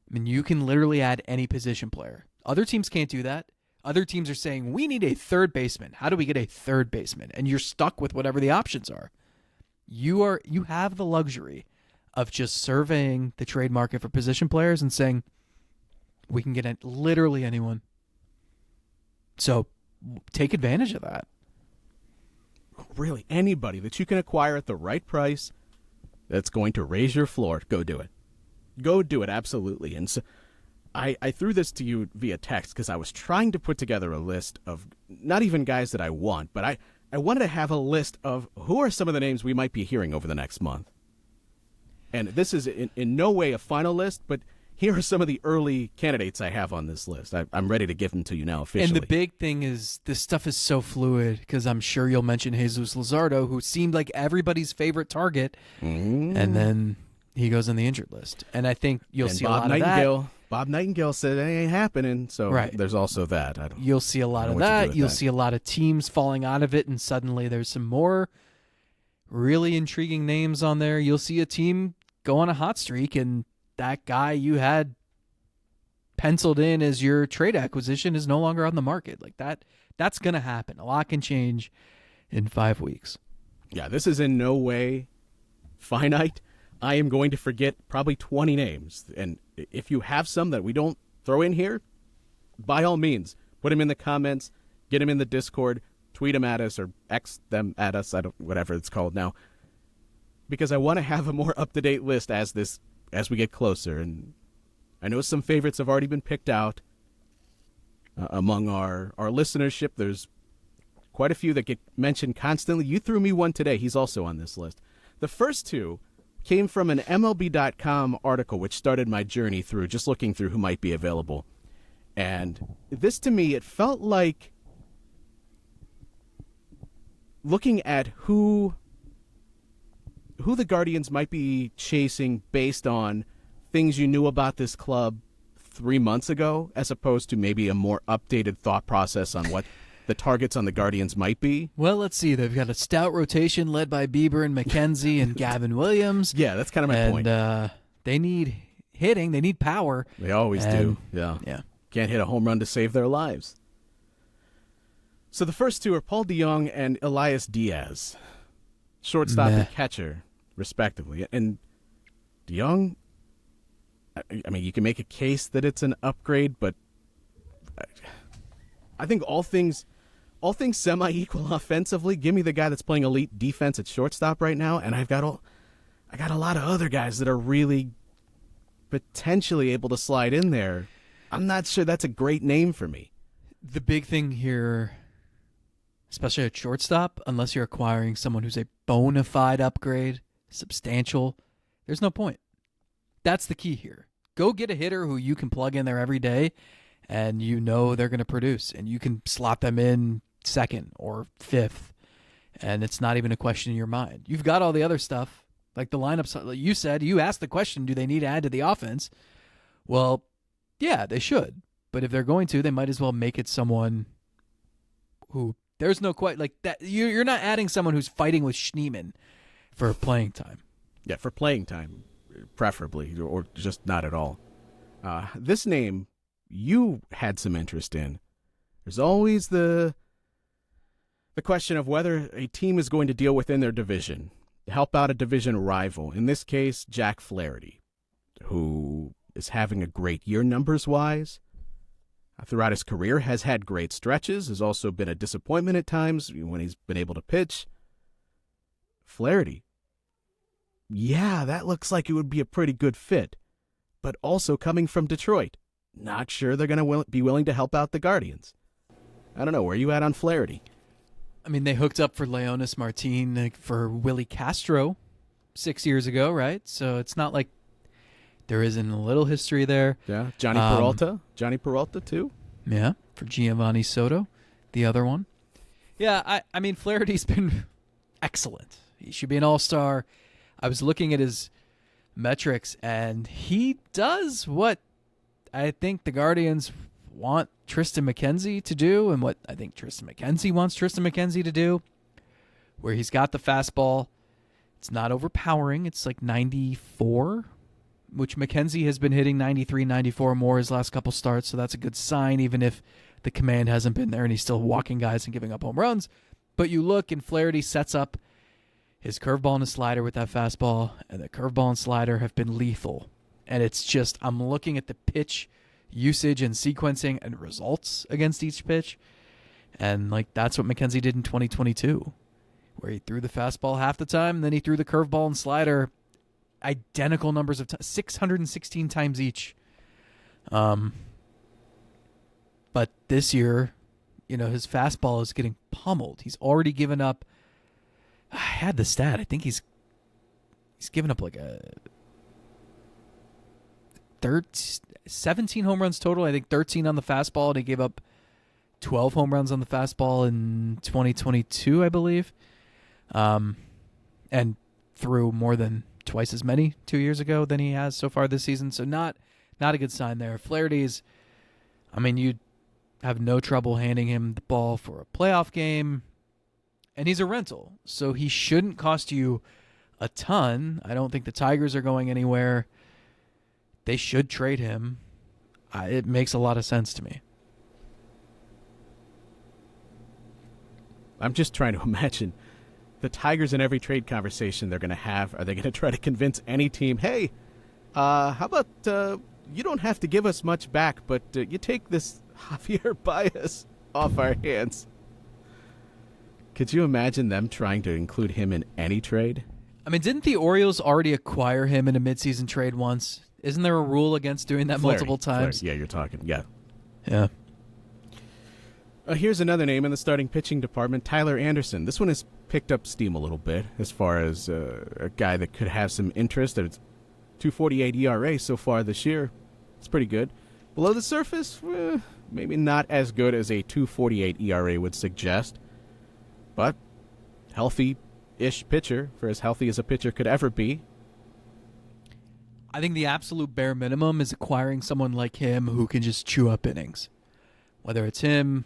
I mean, you can literally add any position player. Other teams can't do that. Other teams are saying, we need a third baseman. How do we get a third baseman? And you're stuck with whatever the options are. You have the luxury of just surveying the trade market for position players and saying, we can get literally anyone. So take advantage of that. Really, anybody that you can acquire at the right price that's going to raise your floor, go do it. Go do it, absolutely. And so I threw this to you via text because I was trying to put together a list of not even guys that I want, but I wanted to have a list of who are some of the names we might be hearing over the next month. And this is in no way a final list, but here are some of the early candidates I have on this list. I'm ready to give them to you now officially. And the big thing is this stuff is so fluid because I'm sure you'll mention Jesus Luzardo, who seemed like everybody's favorite target, and then he goes on the injured list. And I think you'll see a lot of that. Bob Nightingale said it ain't happening, so there's also that. You'll see a lot of that. You'll see a lot of teams falling out of it, and suddenly there's some more really intriguing names on there. You'll see a team go on a hot streak, and that guy you had penciled in as your trade acquisition is no longer on the market. Like that's going to happen. A lot can change in 5 weeks. Yeah, this is in no way finite. I am going to forget probably 20 names. And if you have some that we don't throw in here, by all means, put them in the comments, get them in the Discord, tweet them at us or X them at us, whatever it's called now. Because I want to have a more up-to-date list as we get closer. And I know some favorites have already been picked out. Among our listenership, there's quite a few that get mentioned constantly. You threw me one today. He's also on this list. The first two came from an MLB.com article, which started my journey through just looking through who might be available. And this, to me, it felt like looking at who who the Guardians might be chasing based on things you knew about this club 3 months ago, as opposed to maybe a more updated thought process on what the targets on the Guardians might be? Well, let's see. They've got a stout rotation led by Bieber and McKenzie and Gavin Williams. Yeah, that's kind of my point. They need hitting. They need power. They always do. Yeah. Can't hit a home run to save their lives. So the first two are Paul DeJong and Elias Diaz, shortstop and catcher, respectively. And DeJong, I mean, you can make a case that it's an upgrade, but I think all things semi-equal offensively. Give me the guy that's playing elite defense at shortstop right now, and I got a lot of other guys that are really potentially able to slide in there. I'm not sure that's a great name for me. The big thing here, especially at shortstop, unless you're acquiring someone who's a bona fide upgrade, substantial, there's no point. That's the key here. Go get a hitter who you can plug in there every day, and you know they're going to produce, and you can slot them in second or fifth, and it's not even a question in your mind. You've got all the other stuff, like the lineups. Like you said, you asked the question, do they need to add to the offense? Well, yeah, they should. But if they're going to, they might as well make it someone who there's no quite like that. You're not adding someone who's fighting with Schneemann for playing time. Yeah, for playing time, preferably, or just not at all. This name you had some interest in. There's always the question of whether a team is going to deal within their division to help out a division rival. In this case, Jack Flaherty, who is having a great year numbers-wise. Throughout his career, has had great stretches, has also been a disappointment at times when he's been able to pitch. Flaherty, yeah, that looks like it would be a pretty good fit, but also coming from Detroit. Not sure they're going to be willing to help out the Guardians. I don't know, where are you at on Flaherty? I mean, they hooked up for Leonis Martin for Willie Castro 6 years ago, right? So it's not like there isn't a little history there. Yeah, Johnny Peralta. Johnny Peralta, too. Yeah, for Giovanni Soto, the other one. Yeah, I mean, Flaherty's been excellent. He should be an all-star. I was looking at his metrics, and he does what I think the Guardians want Triston McKenzie to do, and what I think Triston McKenzie wants Triston McKenzie to do, where he's got the fastball. It's not overpowering. It's like 94, which McKenzie has been hitting 93, 94 more his last couple starts, so that's a good sign, even if the command hasn't been there and he's still walking guys and giving up home runs. But you look, and Flaherty sets up his curveball and his slider with that fastball, and the curveball and slider have been lethal. And it's just, I'm looking at the pitch usage and sequencing and results against each pitch, and like that's what McKenzie did in 2022, where he threw the fastball half the time, and then he threw the curveball and slider identical numbers of 616 times each. But this year, his fastball is getting pummeled. He's already given up. I had the stat. I think he's given up like a 17 home runs total. I think 13 on the fastball, and he gave up 12 home runs on the fastball in 2022, I believe. And threw more than twice as many 2 years ago than he has so far this season. So not a good sign there. Flaherty's, I mean, you'd have no trouble handing him the ball for a playoff game, and he's a rental, so he shouldn't cost you a ton. I don't think the Tigers are going anywhere. They should trade him. It makes a lot of sense to me. I'm just trying to imagine the Tigers in every trade conversation they're going to have. Are they going to try to convince any team, hey, how about you don't have to give us much back, but you take this Javier Baez off our hands? Could you imagine them trying to include him in any trade? I mean, didn't the Orioles already acquire him in a midseason trade once? Isn't there a rule against doing that multiple times? Flaherty. Yeah, you're talking. Yeah. Yeah. Here's another name in the starting pitching department, Tyler Anderson. This one has picked up steam a little bit as far as a guy that could have some interest. It's 2.48 ERA so far this year. It's pretty good. Below the surface, maybe not as good as a 2.48 ERA would suggest. But healthy, ish pitcher, for as healthy as a pitcher could ever be. I think the absolute bare minimum is acquiring someone like him who can just chew up innings. Whether it's him,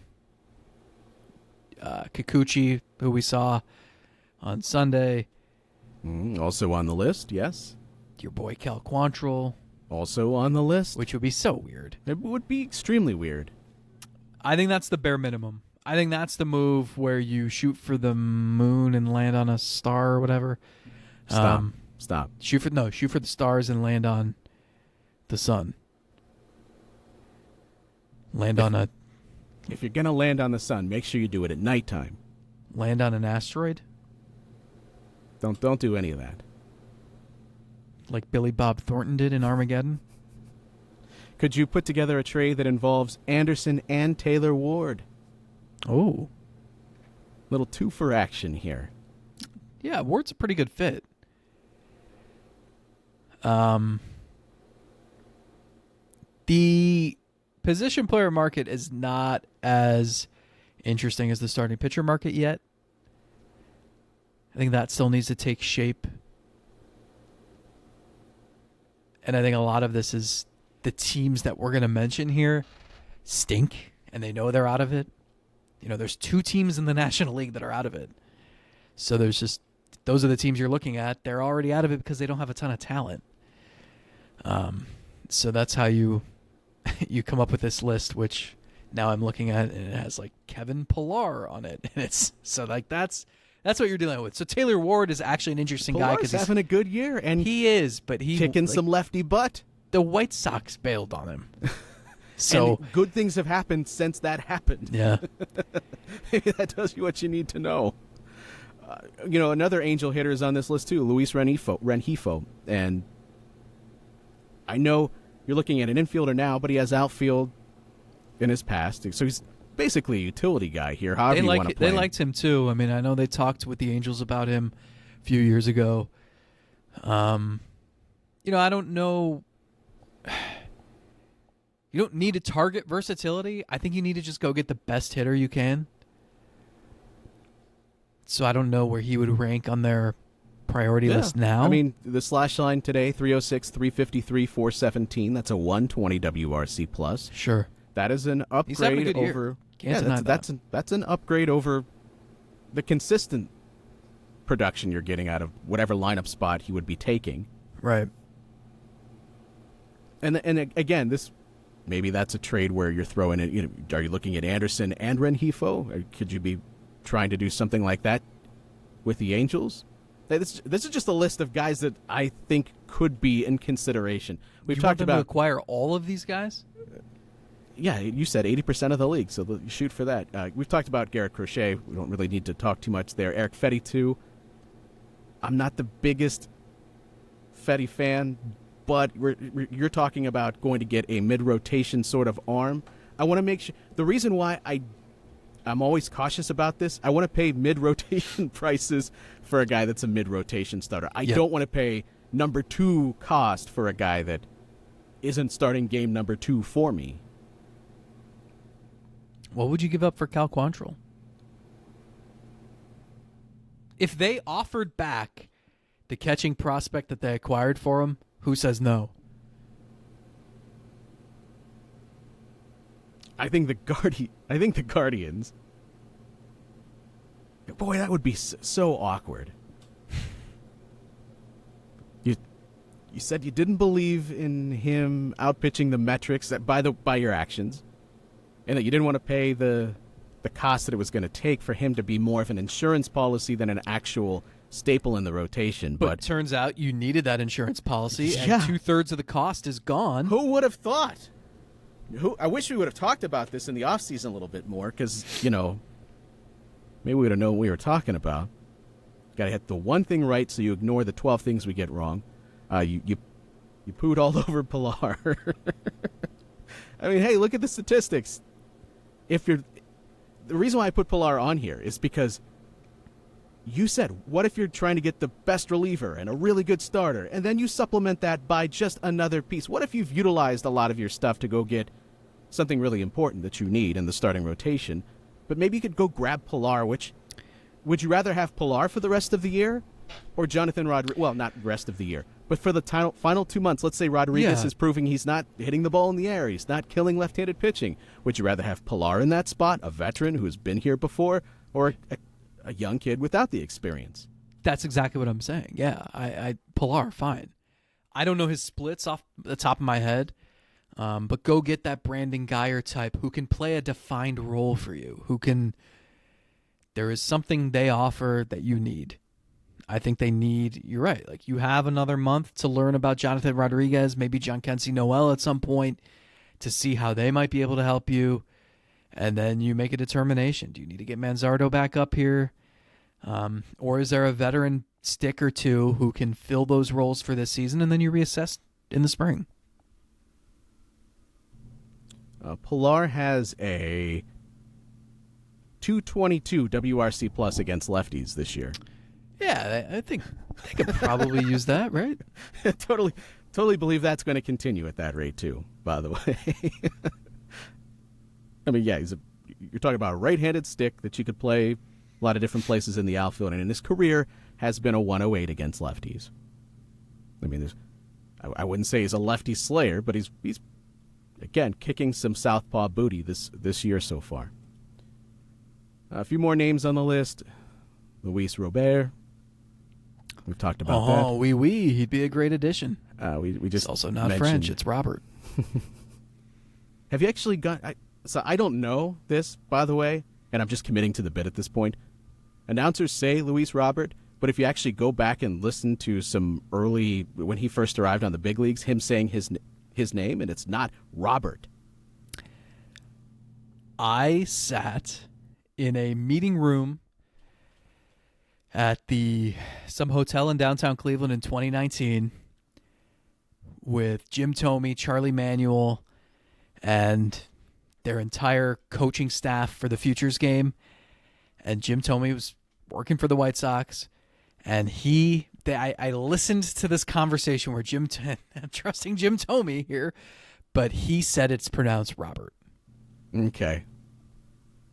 Kikuchi, who we saw on Sunday. Also on the list, yes. Your boy Cal Quantrill. Also on the list. Which would be so weird. It would be extremely weird. I think that's the bare minimum. I think that's the move where you shoot for the moon and land on a star or whatever. Stop. Shoot for the stars and land on the sun. If you're going to land on the sun, make sure you do it at nighttime. Land on an asteroid? Don't do any of that. Like Billy Bob Thornton did in Armageddon? Could you put together a trade that involves Anderson and Taylor Ward? Oh. Little two for action here. Yeah, Ward's a pretty good fit. The position player market is not as interesting as the starting pitcher market yet. I think that still needs to take shape. And I think a lot of this is the teams that we're going to mention here stink, and they know they're out of it. You know, there's 2 teams in the National League that are out of it. So those are the teams you're looking at. They're already out of it because they don't have a ton of talent. So that's how you come up with this list, which now I'm looking at, and it has like Kevin Pillar on it, and it's so like that's what you're dealing with. So Taylor Ward is actually an interesting guy because he's having a good year, and he is, but he's kicking some lefty butt. The White Sox bailed on him. So and good things have happened since that happened. Yeah, maybe that tells you what you need to know. Another Angel hitter is on this list too, Luis Rengifo, and I know you're looking at an infielder now, but he has outfield in his past, so he's basically a utility guy here. However you want to play they liked him too. I mean, I know they talked with the Angels about him a few years ago. I don't know. You don't need to target versatility. I think you need to just go get the best hitter you can. So I don't know where he would rank on their priority list now. I mean, the slash line today, 306, 353, 417. That's a 120 WRC plus. Sure. That is an upgrade He's having a good over. Year. Can't deny that. That's an upgrade over the consistent production you're getting out of whatever lineup spot he would be taking. Right. And again, maybe that's a trade where you're throwing in. Are you looking at Anderson and Rengifo? Or could you be trying to do something like that with the Angels? This is just a list of guys that I think could be in consideration. We've talked about to acquire all of these guys. Yeah, you said 80% of the league, so shoot for that. We've talked about Garrett Crochet. We don't really need to talk too much there. Eric Fetty, too. I'm not the biggest Fetty fan, but you're talking about going to get a mid-rotation sort of arm. I want to make sure. The reason why I'm always cautious about this, I want to pay mid-rotation prices for a guy that's a mid-rotation starter. I don't want to pay number 2 cost for a guy that isn't starting game number 2 for me. What would you give up for Cal Quantrill? If they offered back the catching prospect that they acquired for him, who says no? I think the Guardians. Boy, that would be so awkward. You said you didn't believe in him outpitching the metrics by your actions, and that you didn't want to pay the cost that it was going to take for him to be more of an insurance policy than an actual staple in the rotation. But it turns out you needed that insurance policy, and 2/3 of the cost is gone. Who would have thought? I wish we would have talked about this in the offseason a little bit more, because, maybe we would have known what we were talking about. Got to hit the one thing right so you ignore the 12 things we get wrong. You pooed all over Pillar. I mean, hey, look at the statistics. The reason why I put Pillar on here is because you said, what if you're trying to get the best reliever and a really good starter, and then you supplement that by just another piece? What if you've utilized a lot of your stuff to go get something really important that you need in the starting rotation, but maybe you could go grab Pillar, which would you rather have Pilar for the rest of the year or Jonathan Rodriguez? Well, not rest of the year, but for the final 2 months, let's say Rodriguez is proving he's not hitting the ball in the air, he's not killing left-handed pitching. Would you rather have Pilar in that spot, a veteran who's been here before, or a young kid without the experience? That's exactly what I'm saying. Yeah, I Pilar, fine. I don't know his splits off the top of my head, but go get that Brandon Guyer type who can play a defined role for you, who can... There is something they offer that you need. I think they need, you're right, like you have another month to learn about Jonathan Rodriguez, maybe John Kensey Noel at some point, to see how they might be able to help you, and then you make a determination. Do you need to get Manzardo back up here? Or is there a veteran stick or two who can fill those roles for this season, and then you reassess in the spring? Pilar has a 222 WRC plus against lefties this year. Yeah, I think they could probably use that, right? Totally believe that's going to continue at that rate too, by the way. I mean, yeah, you're talking about a right-handed stick that you could play a lot of different places in the outfield, and in his career has been a 108 against lefties. I mean, I wouldn't say he's a lefty slayer, but he's again kicking some southpaw booty this year so far. A few more names on the list. Luis Robert. We've talked about that. Oh, oui. He'd be a great addition. We just It's also not mentioned... French. It's Robert. Have you actually got... So I don't know this, by the way, and I'm just committing to the bit at this point. Announcers say Luis Robert, but if you actually go back and listen to some early... When he first arrived on the big leagues, him saying his name, and it's not Robert. I sat in a meeting room at some hotel in downtown Cleveland in 2019 with Jim Thome, Charlie Manuel, and their entire coaching staff for the Futures game. And Jim Thome was working for the White Sox, and I listened to this conversation where I'm trusting Jim Thome here, but he said it's pronounced Robert. Okay.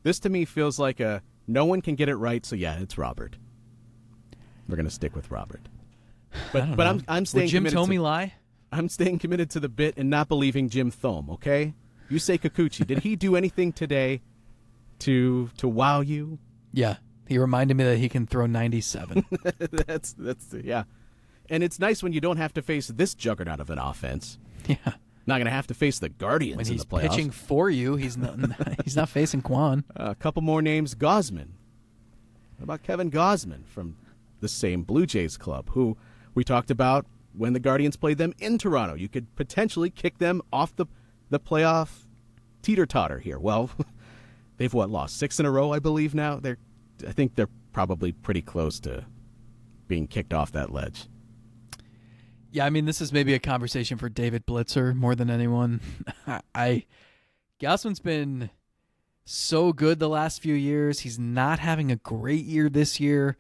This to me feels like no one can get it right, so yeah, it's Robert. We're going to stick with Robert. But I'm staying Would Jim committed. Thome lie? I'm staying committed to the bit and not believing Jim Thome, okay? You say Kikuchi. Did he do anything today to wow you? Yeah. He reminded me that he can throw 97. that's yeah. And it's nice when you don't have to face this juggernaut of an offense. Yeah. Not going to have to face the Guardians When in he's the playoffs. pitching for you, he's not facing Kwan. A couple more names. Gausman. What about Kevin Gausman from the same Blue Jays club, who we talked about when the Guardians played them in Toronto? You could potentially kick them off the playoff teeter-totter here. Well, they've lost 6 in a row, I believe now. I think they're probably pretty close to being kicked off that ledge. Yeah, I mean, this is maybe a conversation for David Blitzer more than anyone. Gausman's been so good the last few years. He's not having a great year this year.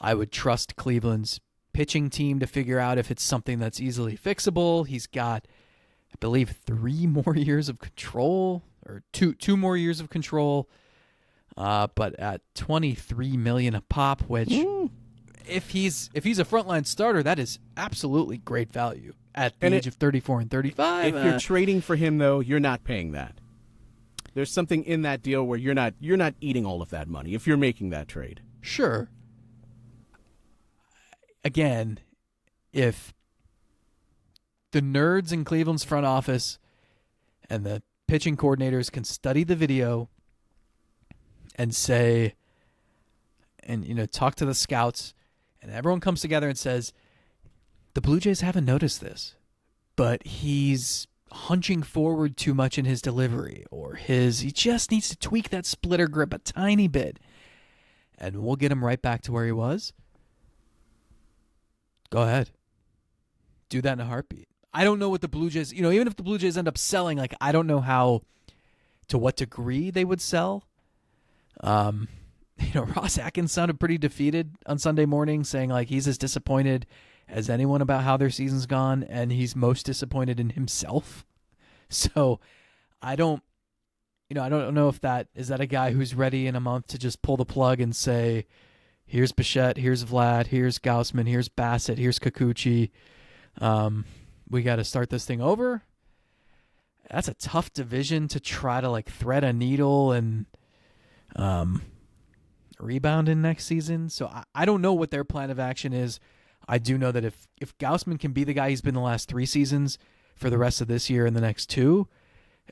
I would trust Cleveland's pitching team to figure out if it's something that's easily fixable. He's got, I believe, 3 more years of control, or two more years of control. But at $23 million a pop, which if he's a frontline starter, that is absolutely great value at the age of 34 and 35. If you're trading for him, though, you're not paying that. There's something in that deal where you're not eating all of that money if you're making that trade. Sure. Again, if the nerds in Cleveland's front office and the pitching coordinators can study the video and say, and talk to the scouts, and everyone comes together and says, the Blue Jays haven't noticed this, but he's hunching forward too much in his delivery, or he just needs to tweak that splitter grip a tiny bit, and we'll get him right back to where he was. Go ahead. Do that in a heartbeat. I don't know what the Blue Jays, even if the Blue Jays end up selling, I don't know to what degree they would sell. Ross Atkins sounded pretty defeated on Sunday morning, saying he's as disappointed as anyone about how their season's gone, and he's most disappointed in himself. So I don't, I don't know if is that a guy who's ready in a month to just pull the plug and say, here's Bichette, here's Vlad, here's Gaussman, here's Bassett, here's Kikuchi. We got to start this thing over. That's a tough division to try to thread a needle and rebound in next season. So I don't know what their plan of action is. I do know that if Gaussman can be the guy he's been the last 3 seasons for the rest of this year and the next 2,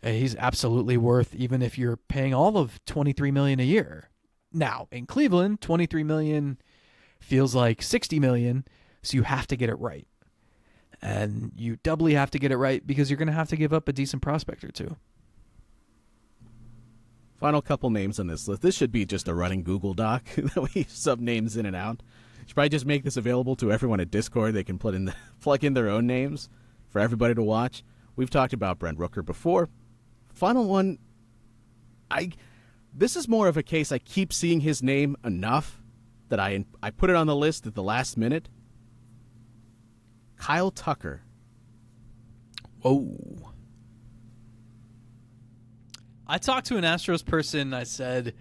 he's absolutely worth, even if you're paying all of $23 million a year. Now, in Cleveland, $23 million feels like $60 million, so you have to get it right. And you doubly have to get it right because you're going to have to give up a decent prospect or 2. Final couple names on this list. This should be just a running Google Doc that we sub names in and out. Should probably just make this available to everyone at Discord. They can plug in their own names for everybody to watch. We've talked about Brent Rooker before. Final one, this is more of a case I keep seeing his name enough that I put it on the list at the last minute. Kyle Tucker. Oh. I talked to an Astros person. I said,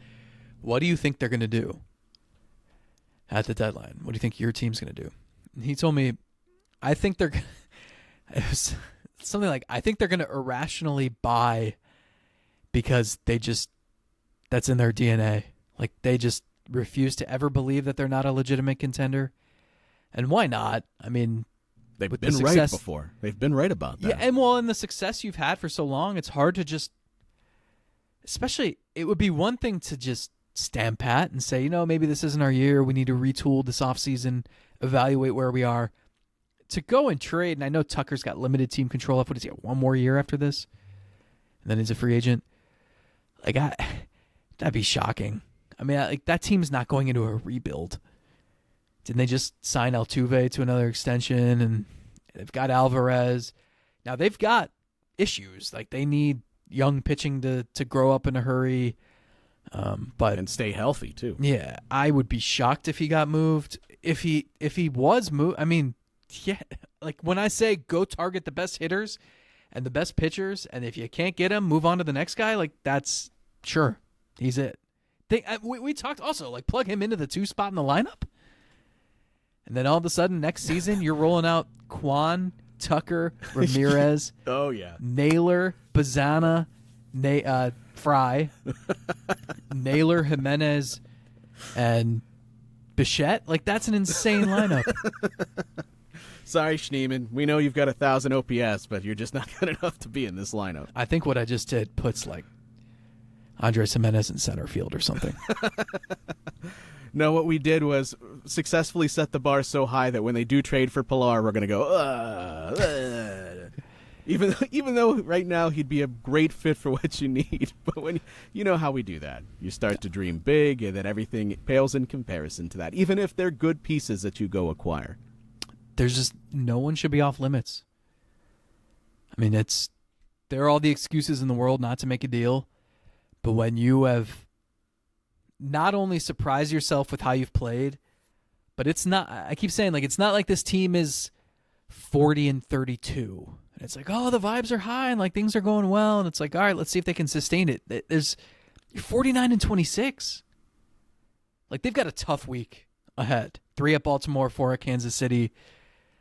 what do you think they're going to do at the deadline? What do you think your team's going to do? And he told me, I think they're it was something like, I think they're going to irrationally buy because that's in their DNA. They just refuse to ever believe that they're not a legitimate contender. And why not? I mean, they've been right before. They've been right about that. Yeah, and in the success you've had for so long, it's hard to just, especially, it would be one thing to just stand pat and say, maybe this isn't our year. We need to retool this offseason, evaluate where we are. To go and trade, and I know Tucker's got limited team control. What does he got, 1 more year after this? And then he's a free agent. That'd be shocking. I mean, that team's not going into a rebuild. Didn't they just sign Altuve to another extension? And they've got Alvarez. Now, they've got issues. They need young pitching to grow up in a hurry. But and stay healthy, too. Yeah, I would be shocked if he got moved. If he was moved, I mean, yeah, when I say go target the best hitters and the best pitchers, and if you can't get him, move on to the next guy, that's, sure, he's it. We talked also, plug him into the 2 spot in the lineup. And then all of a sudden, next season, you're rolling out Kwan, Tucker, Ramirez, oh yeah, Naylor, Bazana, Fry, Naylor, Jimenez, and Bichette. That's an insane lineup. Sorry, Schneeman. We know you've got 1,000 OPS, but you're just not good enough to be in this lineup. I think what I just did puts Andres Jimenez in center field or something. No, what we did was successfully set the bar so high that when they do trade for Pilar, we're going to go, Even though right now he'd be a great fit for what you need. But when you know how we do that. You start to dream big, and then everything pales in comparison to that, even if they're good pieces that you go acquire. There's just no one should be off limits. I mean, there are all the excuses in the world not to make a deal. But when you have not only surprised yourself with how you've played, but it's not, I keep saying, it's not like this team is 40-32. And it's the vibes are high and things are going well. And it's all right, let's see if they can sustain it. You're 49-26. They've got a tough week ahead. 3 at Baltimore, 4 at Kansas City.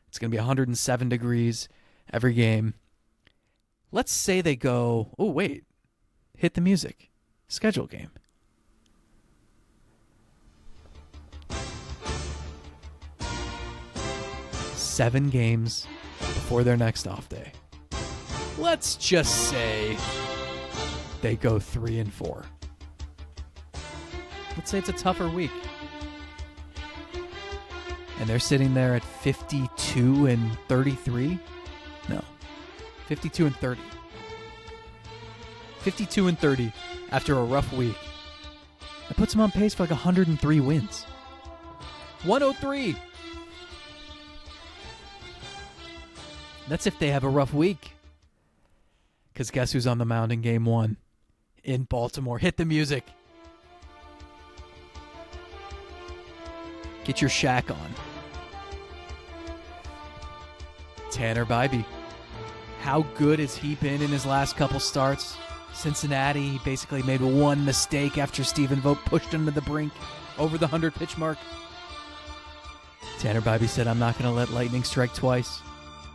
It's going to be 107 degrees every game. Let's say they go, oh, wait, hit the music. Schedule game. Seven games before their next off day. Let's just say they go 3-4. Let's say it's a tougher week. And they're sitting there at 52-33? No. 52-30. 52-30 after a rough week. That puts them on pace for 103 wins. 103. That's if they have a rough week. Because guess who's on the mound in Game 1? In Baltimore. Hit the music. Get your Shaq on. Tanner Bybee. How good has he been in his last couple starts? Cincinnati basically made one mistake after Stephen Vogt pushed him to the brink over the 100-pitch mark. Tanner Bybee said, I'm not going to let lightning strike twice.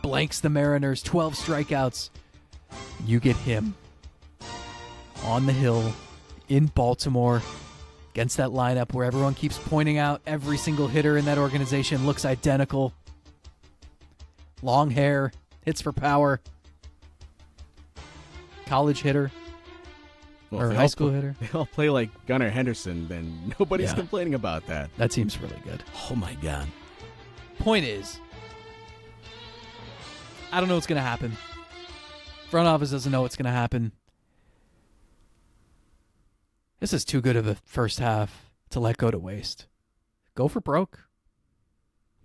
Blanks the Mariners, 12 strikeouts. You get him on the hill in Baltimore against that lineup where everyone keeps pointing out every single hitter in that organization looks identical. Long hair, hits for power. College hitter. Well, or if high school hitter. They all play like Gunnar Henderson, then nobody's complaining about that. That seems really good. Oh, my God. Point is, I don't know what's going to happen. Front office doesn't know what's going to happen. This is too good of a first half to let go to waste. Go for broke.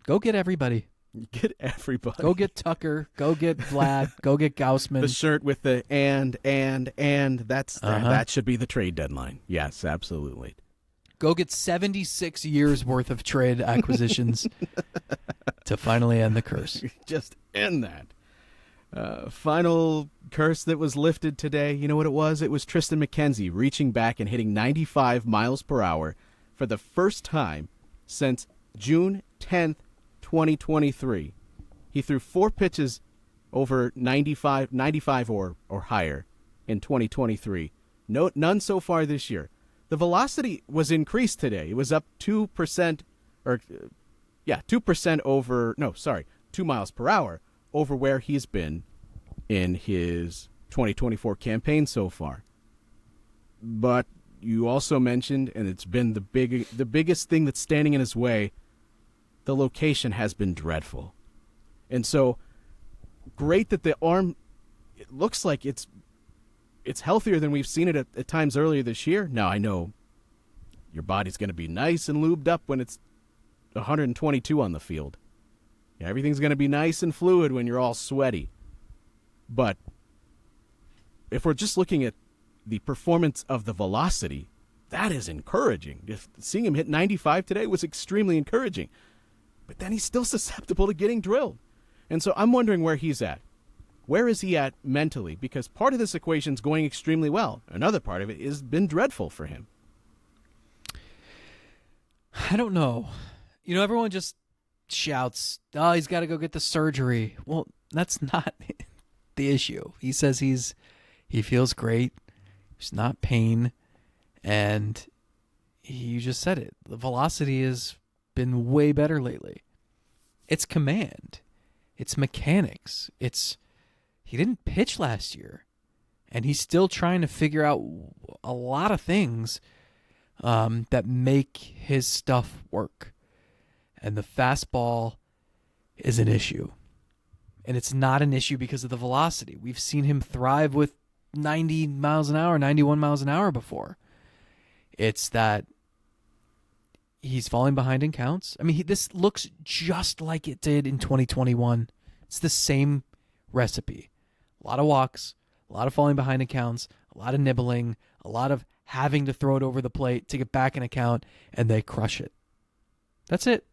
Go get everybody. Get everybody. Go get Tucker. Go get Vlad. Go get Gaussman. The shirt with the and. That should be the trade deadline. Yes, absolutely. Go get 76 years worth of trade acquisitions to finally end the curse. Just end that. Final curse that was lifted today, you know what it was? It was Triston McKenzie reaching back and hitting 95 miles per hour for the first time since June 10th, 2023. He threw 4 pitches over 95 or higher in 2023. None so far this year. The velocity was increased today. It was up 2% 2 miles per hour over where he's been in his 2024 campaign so far. But you also mentioned, and it's been the biggest thing that's standing in his way, the location has been dreadful. And so, great that the arm, it looks like it's healthier than we've seen it at times earlier this year. Now, I know your body's going to be nice and lubed up when it's 122 on the field. Yeah, everything's going to be nice and fluid when you're all sweaty. But if we're just looking at the performance of the velocity, that is encouraging. Seeing him hit 95 today was extremely encouraging. But then he's still susceptible to getting drilled. And so I'm wondering where he's at. Where is he at mentally? Because part of this equation is going extremely well. Another part of it has been dreadful for him. I don't know. You know, everyone just shouts, oh, he's got to go get the surgery. Well, that's not the issue. He says he feels great. There's not pain. And you just said it. The velocity has been way better lately. It's command. It's mechanics. He didn't pitch last year. And he's still trying to figure out a lot of things that make his stuff work. And the fastball is an issue. And it's not an issue because of the velocity. We've seen him thrive with 90 miles an hour, 91 miles an hour before. It's that he's falling behind in counts. I mean, this looks just like it did in 2021. It's the same recipe. A lot of walks, a lot of falling behind in counts, a lot of nibbling, a lot of having to throw it over the plate to get back in a count, and they crush it. That's it.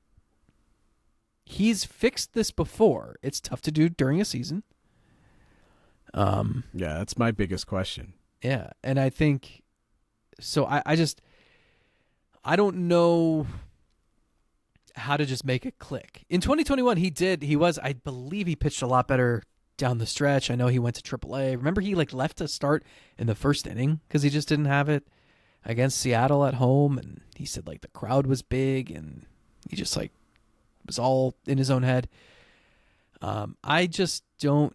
He's fixed this before. It's tough to do during a season. Yeah, that's my biggest question. Yeah, and I think so. I don't know how to just make it click. In 2021, I believe he pitched a lot better down the stretch. I know he went to AAA. Remember, he left to start in the first inning because he just didn't have it against Seattle at home, and he said the crowd was big, and he just was all in his own head. I just don't.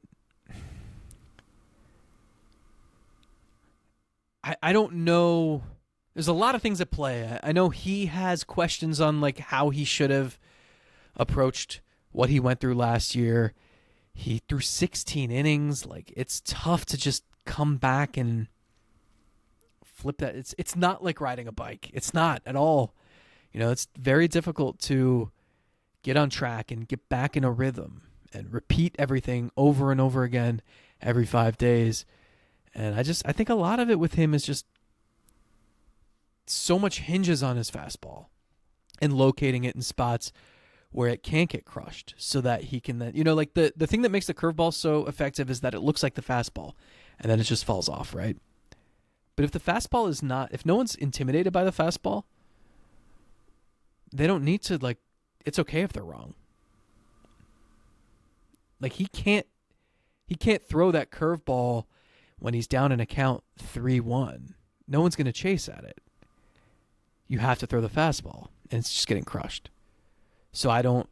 I don't know. There's a lot of things at play. I know he has questions on how he should have approached what he went through last year. He threw 16 innings. It's tough to just come back and flip that. It's not like riding a bike. It's not at all. It's very difficult to get on track and get back in a rhythm and repeat everything over and over again every 5 days. And I think a lot of it with him is just so much hinges on his fastball and locating it in spots where it can't get crushed so that he can then, the thing that makes the curveball so effective is that it looks like the fastball and then it just falls off, right? But if the fastball is not, if no one's intimidated by the fastball, they don't need to, like, it's okay if they're wrong. Like, he can't throw that curveball when he's down in a count 3-1. No one's going to chase at it. You have to throw the fastball, and it's just getting crushed. So I don't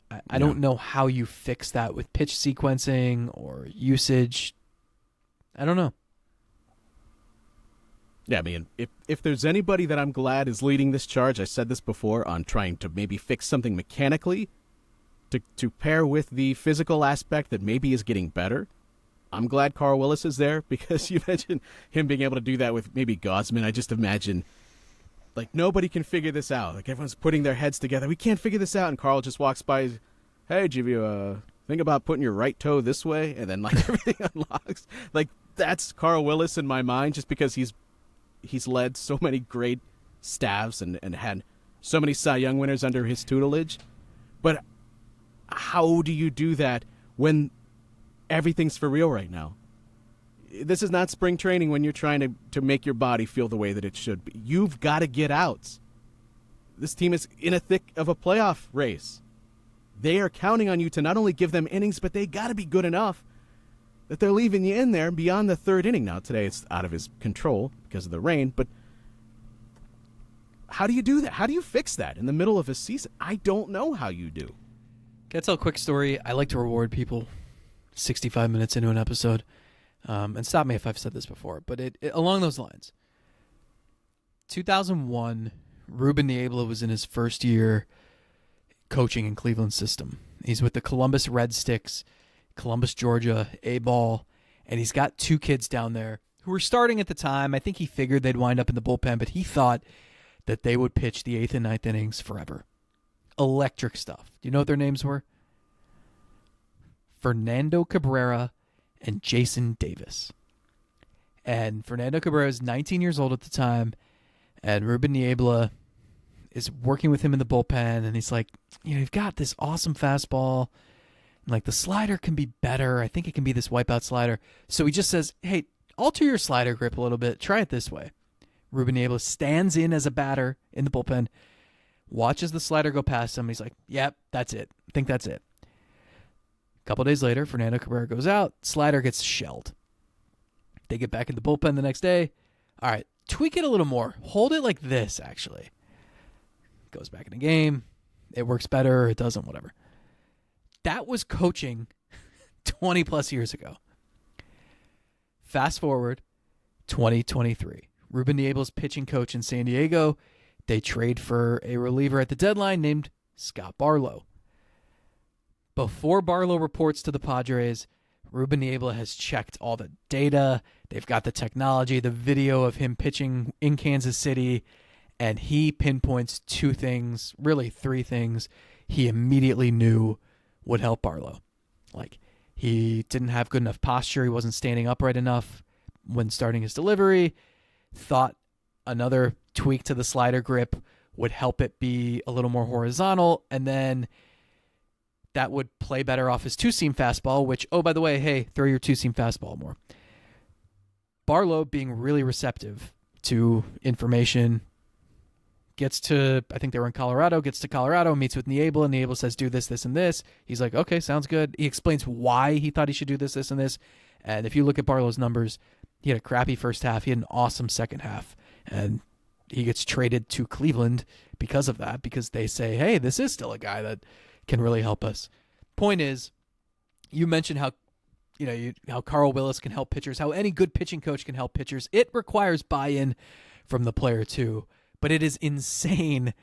know how you fix that with pitch sequencing or usage. I don't know. Yeah, I mean, if there's anybody that I'm glad is leading this charge, I said this before, on trying to maybe fix something mechanically to pair with the physical aspect that maybe is getting better. I'm glad Carl Willis is there, because you mentioned him being able to do that with maybe Gosman. I just imagine, like, nobody can figure this out. Like, everyone's putting their heads together. We can't figure this out. And Carl just walks by. Hey, did you think about putting your right toe this way? And then, like, everything unlocks. Like, that's Carl Willis in my mind, just because he's led so many great staffs and had so many Cy Young winners under his tutelage. But how do you do that when everything's for real right now? This is not spring training when you're trying to make your body feel the way that it should be. You've got to get outs. This team is in a thick of a playoff race. They are counting on you to not only give them innings, but they got to be good enough that they're leaving you in there beyond the third inning. Now, today it's out of his control because of the rain, but how do you do that? How do you fix that in the middle of a season? I don't know how you do. Can I tell a quick story? I like to reward people 65 minutes into an episode. And stop me if I've said this before, but it along those lines. 2001, Ruben Niebla was in his first year coaching in Cleveland's system. He's with the Columbus Red Sticks, Columbus, Georgia, A-ball, and he's got two kids down there who were starting at the time. I think he figured they'd wind up in the bullpen, but he thought that they would pitch the 8th and 9th innings forever. Electric stuff. Do you know what their names were? Fernando Cabrera and Jason Davis. And Fernando Cabrera is 19 years old at the time, and Ruben Niebla is working with him in the bullpen, and he's like, you've got this awesome fastball, and like, the slider can be better. I think it can be this wipeout slider. So he just says, hey, alter your slider grip a little bit. Try it this way. Ruben Niebla stands in as a batter in the bullpen, watches the slider go past him. He's like, yep, that's it. I think that's it. A couple days later, Fernando Cabrera goes out. Slider gets shelled. They get back in the bullpen the next day. All right, tweak it a little more. Hold it like this, actually. Goes back in the game. It works better. It doesn't, whatever. That was coaching 20 plus years ago. Fast forward, 2023. Ruben Niebla's pitching coach in San Diego. They trade for a reliever at the deadline named Scott Barlow. Before Barlow reports to the Padres, Ruben Niebla has checked all the data. They've got the technology, the video of him pitching in Kansas City, and he pinpoints two things, really three things, he immediately knew would help Barlow. Like, he didn't have good enough posture. He wasn't standing upright enough when starting his delivery. Thought another tweak to the slider grip would help it be a little more horizontal, and then that would play better off his two-seam fastball, which, oh, by the way, hey, throw your two-seam fastball more. Barlow, being really receptive to information, gets to, I think they were in Colorado, gets to Colorado, meets with Niebla, and Niebla says, do this, this, and this. He's like, okay, sounds good. He explains why he thought he should do this, this, and this. And if you look at Barlow's numbers, he had a crappy first half. He had an awesome second half. And he gets traded to Cleveland because of that, because they say, hey, this is still a guy that can really help us. Point is, you mentioned how how Carl Willis can help pitchers, how any good pitching coach can help pitchers. It requires buy-in from the player too, but it is insane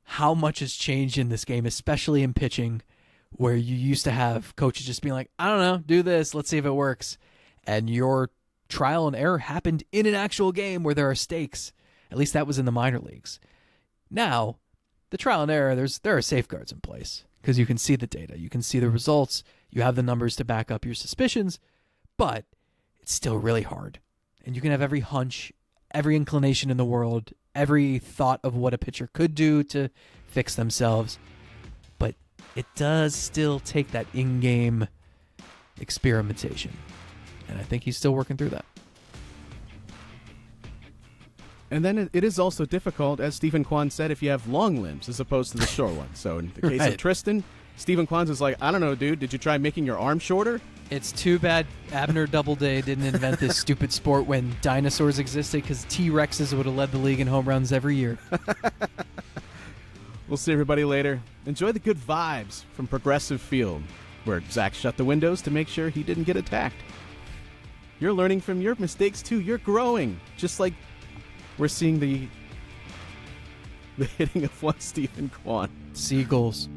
how much has changed in this game, especially in pitching, where you used to have coaches just being like, I don't know, do this, let's see if it works. And your trial and error happened in an actual game where there are stakes. At least that was in the minor leagues. Now, the trial and error, there are safeguards in place because you can see the data, you can see the results, you have the numbers to back up your suspicions, but it's still really hard. And you can have every hunch, every inclination in the world, every thought of what a pitcher could do to fix themselves, but it does still take that in-game experimentation. And I think he's still working through that. And then it is also difficult, as Steven Kwan said, if you have long limbs as opposed to the short ones. So in the case of Right. Triston, Steven Kwan's is like, I don't know, dude, did you try making your arm shorter? It's too bad Abner Doubleday didn't invent this stupid sport when dinosaurs existed, because T-Rexes would have led the league in home runs every year. We'll see everybody later. Enjoy the good vibes from Progressive Field, where Zach shut the windows to make sure he didn't get attacked. You're learning from your mistakes, too. You're growing, just like we're seeing the hitting of one Steven Kwan. Seagulls.